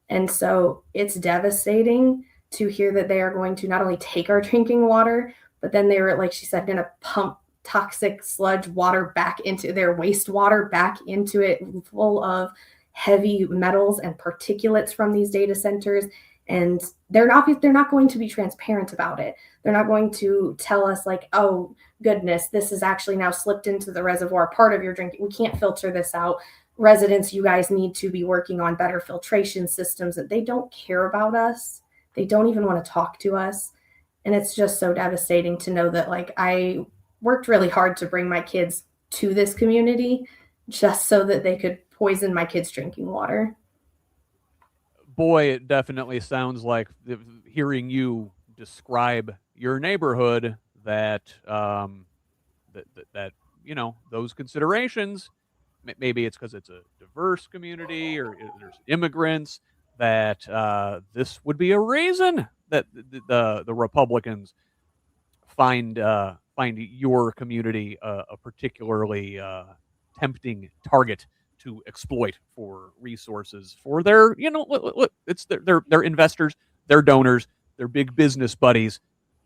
And so it's devastating to hear that they are going to not only take our drinking water, but then they were, like she said, going to pump toxic sludge water back into their wastewater, back into it, full of heavy metals and particulates from these data centers. And they're not going to be transparent about it. They're not going to tell us like, oh goodness, this is actually now slipped into the reservoir, part of your drinking. We can't filter this out. Residents, you guys need to be working on better filtration systems. That they don't care about us. They don't even want to talk to us. And it's just so devastating to know that like I worked really hard to bring my kids to this community just so that they could poison my kids' drinking water. Boy, it definitely sounds like hearing you describe your neighborhood that those considerations. Maybe it's because it's a diverse community or there's immigrants that this would be a reason that the Republicans find your community a particularly tempting target to exploit for resources for their it's their investors, their donors, their big business buddies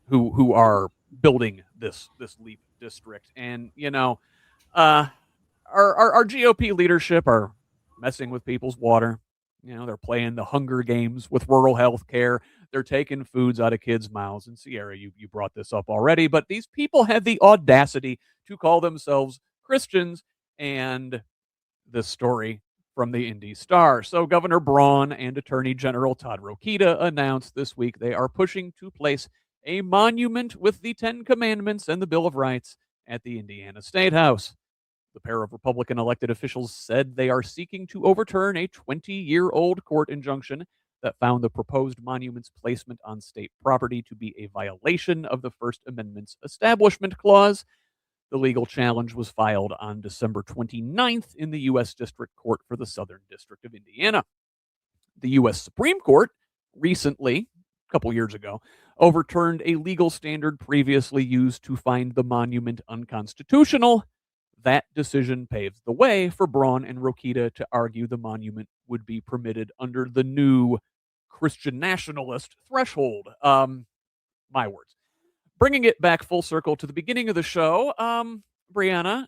who are building this LEAP district. And our GOP leadership are messing with people's water. They're playing the Hunger Games with rural health care. They're taking foods out of kids' mouths. And Sierra, you brought this up already, but these people have the audacity to call themselves Christians. And this story from the Indy Star. So Governor Braun and Attorney General Todd Rokita announced this week they are pushing to place a monument with the Ten Commandments and the Bill of Rights at the Indiana State House. The pair of Republican elected officials said they are seeking to overturn a 20-year-old court injunction that found the proposed monument's placement on state property to be a violation of the First Amendment's Establishment Clause. The legal challenge was filed on December 29th in the U.S. District Court for the Southern District of Indiana. The U.S. Supreme Court recently, a couple years ago, overturned a legal standard previously used to find the monument unconstitutional. That decision paves the way for Braun and Rokita to argue the monument would be permitted under the new Christian nationalist threshold. My words. Bringing it back full circle to the beginning of the show, Brianna,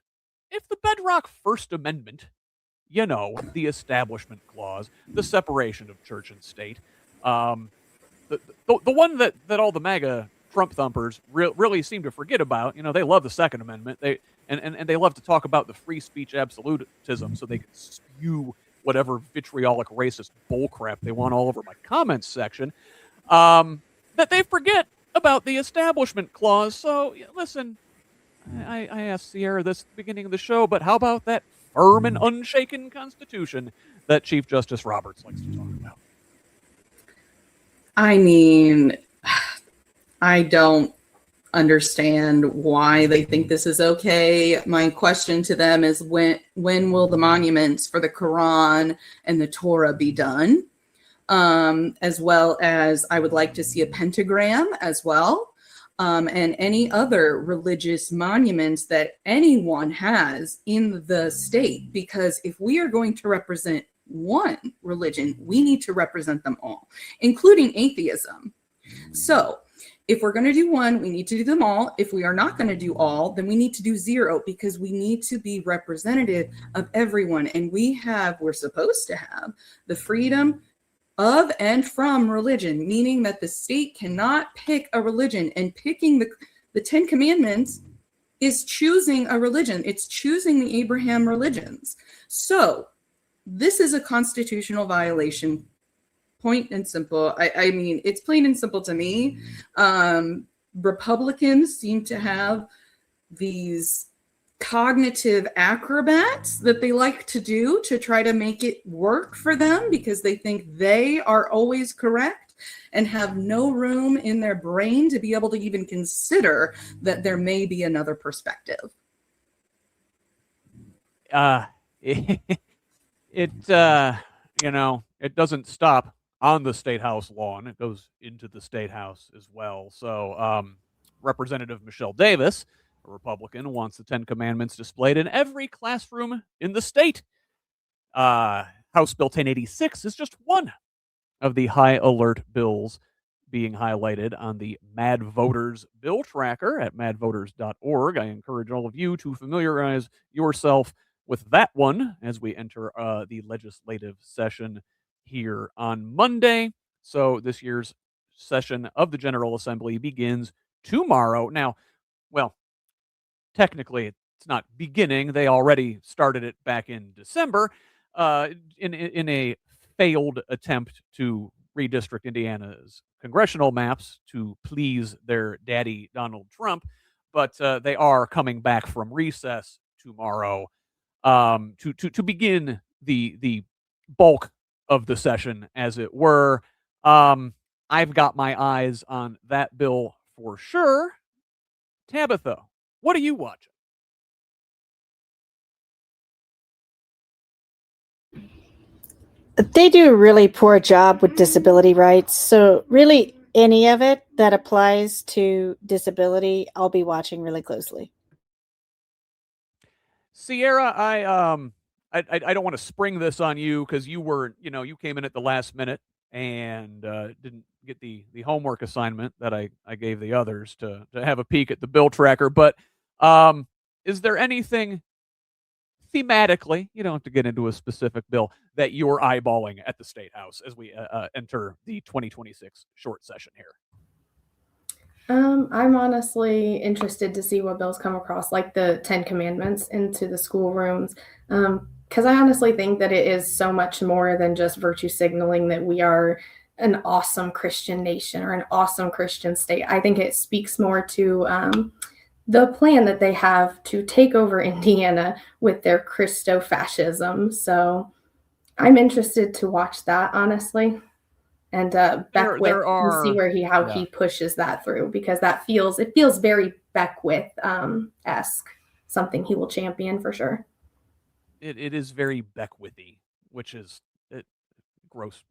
if the bedrock First Amendment, the Establishment Clause, the separation of church and state, the one that all the MAGA Trump thumpers really seem to forget about, they love the Second Amendment. And they love to talk about the free speech absolutism so they can spew whatever vitriolic racist bullcrap they want all over my comments section, that they forget about the Establishment Clause. So, listen, I asked Sierra this at the beginning of the show, but how about that firm and unshaken Constitution that Chief Justice Roberts likes to talk about? I mean, I don't understand why they think this is okay. My question to them is when will the monuments for the Quran and the Torah be done? As well as I would like to see a pentagram as well, and any other religious monuments that anyone has in the state, because if we are going to represent one religion, we need to represent them all, including atheism. So if we're going to do one, we need to do them all. If we are not going to do all, then we need to do zero, because we need to be representative of everyone. And we're supposed to have the freedom of and from religion, meaning that the state cannot pick a religion, and picking the 10 Commandments is choosing a religion. It's choosing the Abraham religions. So this is a constitutional violation. Point and simple. I mean, it's plain and simple to me. Republicans seem to have these cognitive acrobats that they like to do to try to make it work for them, because they think they are always correct and have no room in their brain to be able to even consider that there may be another perspective. It doesn't stop on the State House lawn. It goes into the State House as well. So Representative Michelle Davis, a Republican, wants the 10 Commandments displayed in every classroom in the state. House Bill 1086 is just one of the high alert bills being highlighted on the Mad Voters Bill Tracker at madvoters.org. I encourage all of you to familiarize yourself with that one as we enter the legislative session here on Monday. So this year's session of the General Assembly begins tomorrow. Now, well, technically it's not beginning. They already started it back in December in a failed attempt to redistrict Indiana's congressional maps to please their daddy Donald Trump. But they are coming back from recess tomorrow to begin the bulk of the session, as it were. I've got my eyes on that bill for sure. Tabitha, what are you watching? They do a really poor job with disability rights. So really any of it that applies to disability, I'll be watching really closely. Sierra, I don't want to spring this on you because you came in at the last minute and didn't get the homework assignment that I gave the others to have a peek at the bill tracker. But is there anything thematically, you don't have to get into a specific bill, that you're eyeballing at the State House as we enter the 2026 short session here? I'm honestly interested to see what bills come across, like the 10 Commandments, into the schoolrooms. Because I honestly think that it is so much more than just virtue signaling that we are an awesome Christian nation or an awesome Christian state. I think it speaks more to the plan that they have to take over Indiana with their Christo-fascism. So I'm interested to watch that, honestly, and Beckwith, There and see are where how yeah. he pushes that through, because it feels very Beckwith esque, something he will champion for sure. It is very Beckwithy, which is gross,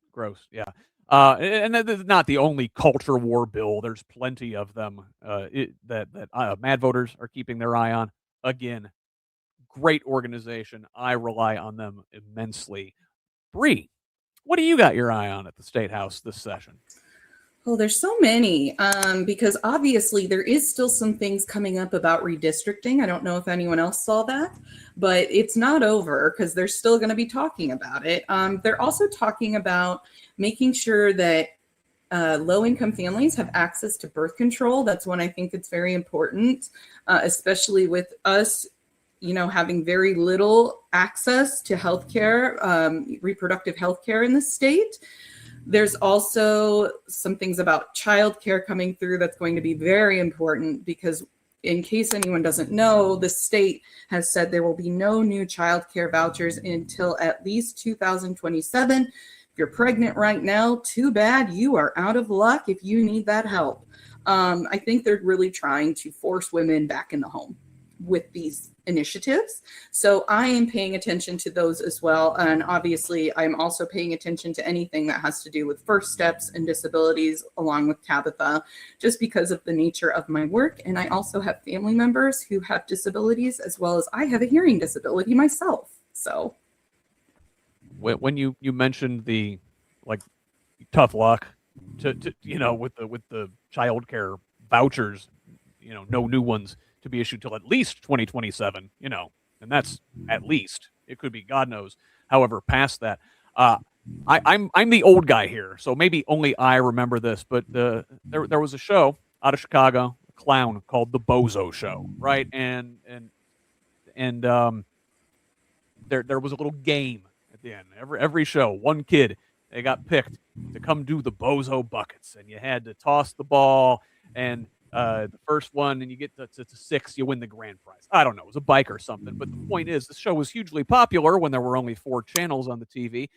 yeah. And that is not the only culture war bill. There's plenty of them that mad voters are keeping their eye on. Again, great organization. I rely on them immensely. Bree, what do you got your eye on at the State House this session? Oh, there's so many, because obviously there is still some things coming up about redistricting. I don't know if anyone else saw that, but it's not over because they're still going to be talking about it. They're also talking about making sure that low-income families have access to birth control. That's one I think it's very important, especially with us, having very little access to healthcare, reproductive healthcare in the state. There's also some things about childcare coming through that's going to be very important, because in case anyone doesn't know, the state has said there will be no new childcare vouchers until at least 2027. If you're pregnant right now, too bad. You are out of luck if you need that help. I think they're really trying to force women back in the home with these initiatives. So I am paying attention to those as well. And obviously, I'm also paying attention to anything that has to do with first steps and disabilities, along with Tabitha, just because of the nature of my work. And I also have family members who have disabilities, as well as I have a hearing disability myself. So when you mentioned the tough luck to with the childcare vouchers, no new ones to be issued till at least 2027, and that's at least. It could be God knows. However, past that, I'm the old guy here, so maybe only I remember this, but there was a show out of Chicago, a clown called the Bozo Show, right? And there was a little game at the end. Every show, one kid, they got picked to come do the Bozo buckets, and you had to toss the ball, and the first one, and you get to 6, you win the grand prize. I don't know, it was a bike or something. But the point is, this show was hugely popular when there were only 4 channels on the TV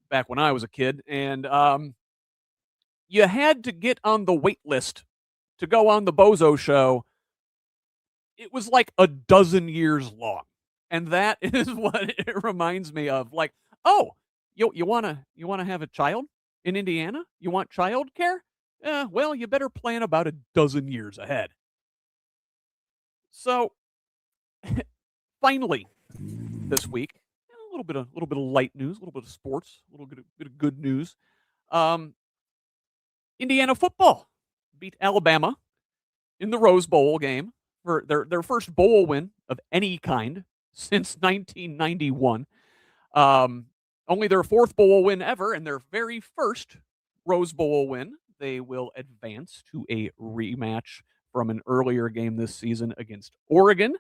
back when I was a kid, and you had to get on the wait list to go on the Bozo Show. It was like a dozen years long, and that is what it reminds me of. Like, oh, you wanna have a child in Indiana? You want child care? Well, you better plan about a dozen years ahead. So, finally, this week, a little bit of light news, a little bit of sports, a little bit of good news. Indiana football beat Alabama in the Rose Bowl game for their first bowl win of any kind since 1991. Only their 4th bowl win ever, and their very first Rose Bowl win. They will advance to a rematch from an earlier game this season against Oregon.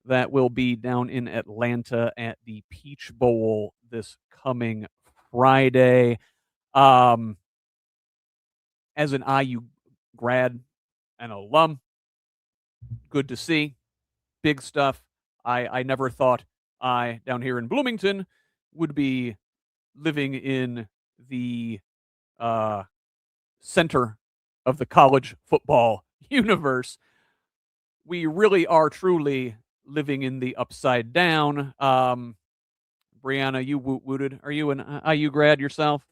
That will be down in Atlanta at the Peach Bowl this coming Friday. As an IU grad and alum, good to see. Big stuff. I never thought I, down here in Bloomington, would be living in the center of the college football universe. We really are truly living in the upside down. Brianna, you woot-wooted. Are you an IU grad yourself?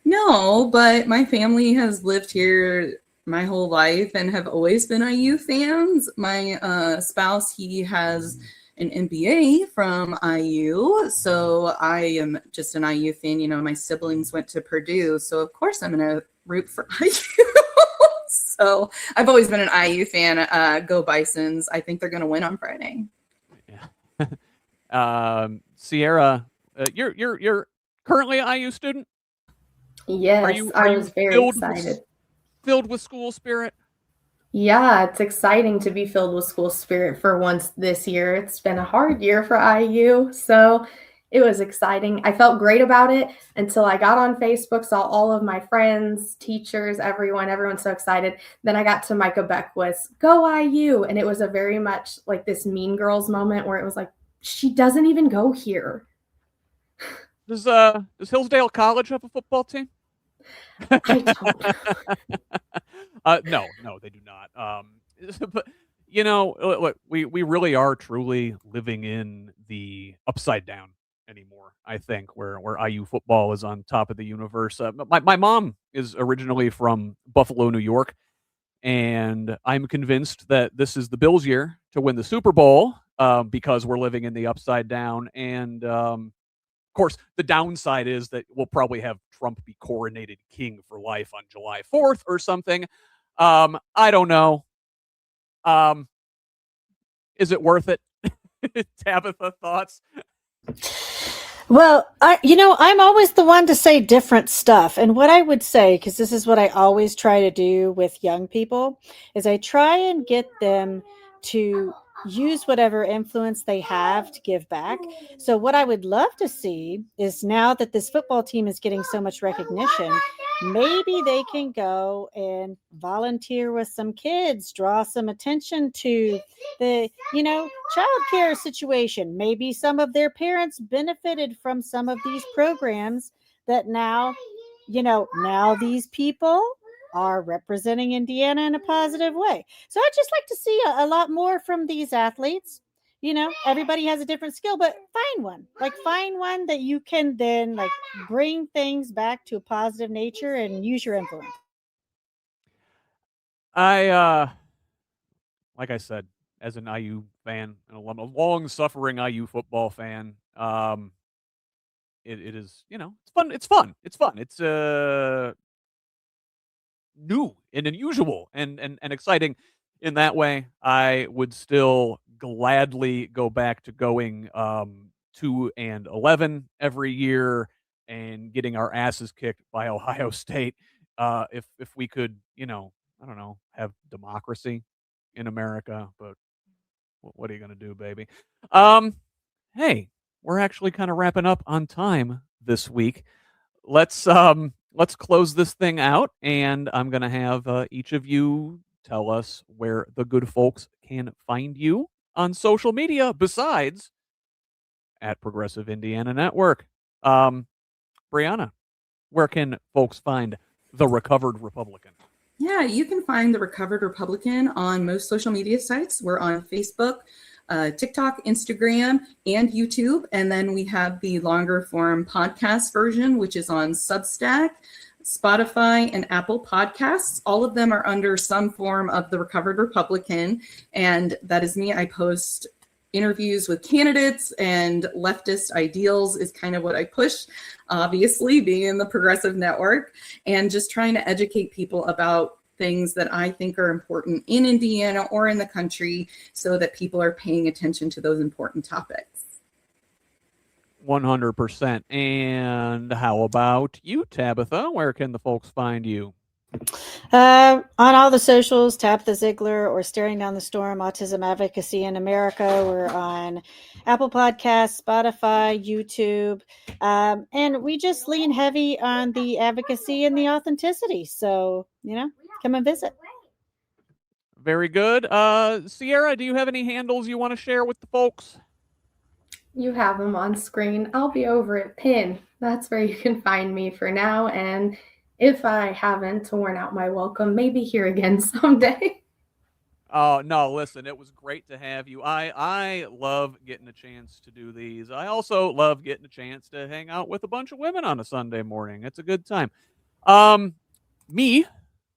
No, but my family has lived here my whole life and have always been IU fans. My spouse, he has an MBA from IU, so I am just an IU fan. My siblings went to Purdue, so of course I'm going to root for IU. So I've always been an IU fan. Go Bisons. I think they're going to win on Friday. Yeah. Sierra, you're currently an IU student? Yes, I was very excited. Filled with school spirit? Yeah, it's exciting to be filled with school spirit for once this year. It's been a hard year for IU, so It was exciting. I felt great about it until I got on Facebook, saw all of my friends, teachers, everyone's so excited. Then I got to Micah Beckwith's Go IU, and it was a very much like this Mean Girls moment where it was like, she doesn't even go here. Does Hillsdale College have a football team? I don't know. No, they do not. But look, we really are truly living in the upside down anymore. I think where IU football is on top of the universe. My mom is originally from Buffalo, New York, and I'm convinced that this is the Bills' year to win the Super Bowl because we're living in the upside down. And of course, the downside is that we'll probably have Trump be coronated king for life on July 4th or something. I don't know. Is it worth it? Tabitha, thoughts? Well, I'm always the one to say different stuff. And what I would say, because this is what I always try to do with young people, is I try and get them to use whatever influence they have to give back. So what I would love to see is now that this football team is getting so much recognition, maybe they can go and volunteer with some kids, draw some attention to the, childcare situation. Maybe some of their parents benefited from some of these programs that now these people are representing Indiana in a positive way. So I'd just like to see a lot more from these athletes. Everybody has a different skill, but find one that you can then bring things back to a positive nature and use your influence. Like I said, as an IU fan and a long-suffering IU football fan, it is, it's fun. It's new and unusual and exciting in that way. I would still gladly go back to going 2-11 every year and getting our asses kicked by Ohio State. If we could, I don't know, have democracy in America, but what are you gonna do, baby? Hey, we're actually kind of wrapping up on time this week. Let's close this thing out, and I'm gonna have each of you tell us where the good folks can find you on social media besides at Progressive Indiana Network. Brianna, where can folks find the Recovered Republican? Yeah, you can find the Recovered Republican on most social media sites. We're on Facebook, TikTok, Instagram, and YouTube. And then we have the longer form podcast version, which is on Substack, Spotify, and Apple Podcasts. All of them are under some form of the Recovered Republican. And that is me. I post interviews with candidates, and leftist ideals is kind of what I push, obviously, being in the Progressive Network, and just trying to educate people about things that I think are important in Indiana or in the country so that people are paying attention to those important topics. 100%. And how about you, Tabitha? Where can the folks find you? On all the socials, Tabitha Ziegler or Staring Down the Storm, Autism Advocacy in America. We're on Apple Podcasts, Spotify, YouTube. And we just lean heavy on the advocacy and the authenticity. So, come and visit. Very good. Sierra, do you have any handles you want to share with the folks? You have them on screen. I'll be over at PIN. That's where you can find me for now. And if I haven't worn out my welcome, maybe here again someday. Oh, no, listen, it was great to have you. I love getting a chance to do these. I also love getting a chance to hang out with a bunch of women on a Sunday morning. It's a good time. Me,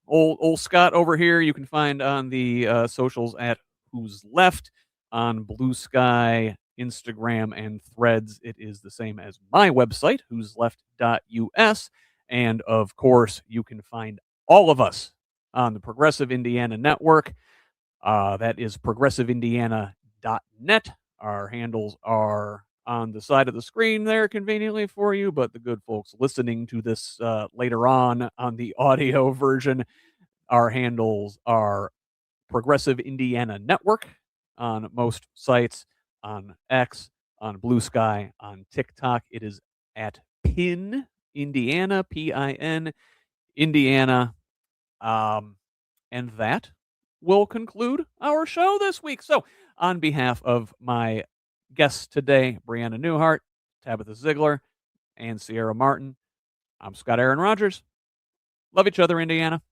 old Scott over here, you can find on the socials at HoosLeft, on Blue Sky, Instagram, and Threads. It is the same as my website, whosleft.us. And of course, you can find all of us on the Progressive Indiana Network. That is progressiveindiana.net. Our handles are on the side of the screen there conveniently for you, but the good folks listening to this later on the audio version, our handles are Progressive Indiana Network on most sites, on X, on Blue Sky. On TikTok, it is at Pin Indiana, PIN Indiana. And that will conclude our show this week. So, on behalf of my guests today, Brianna Newhart, Tabitha Ziegler, and Sierra Martin, I'm Scott Aaron Rogers. Love each other, Indiana.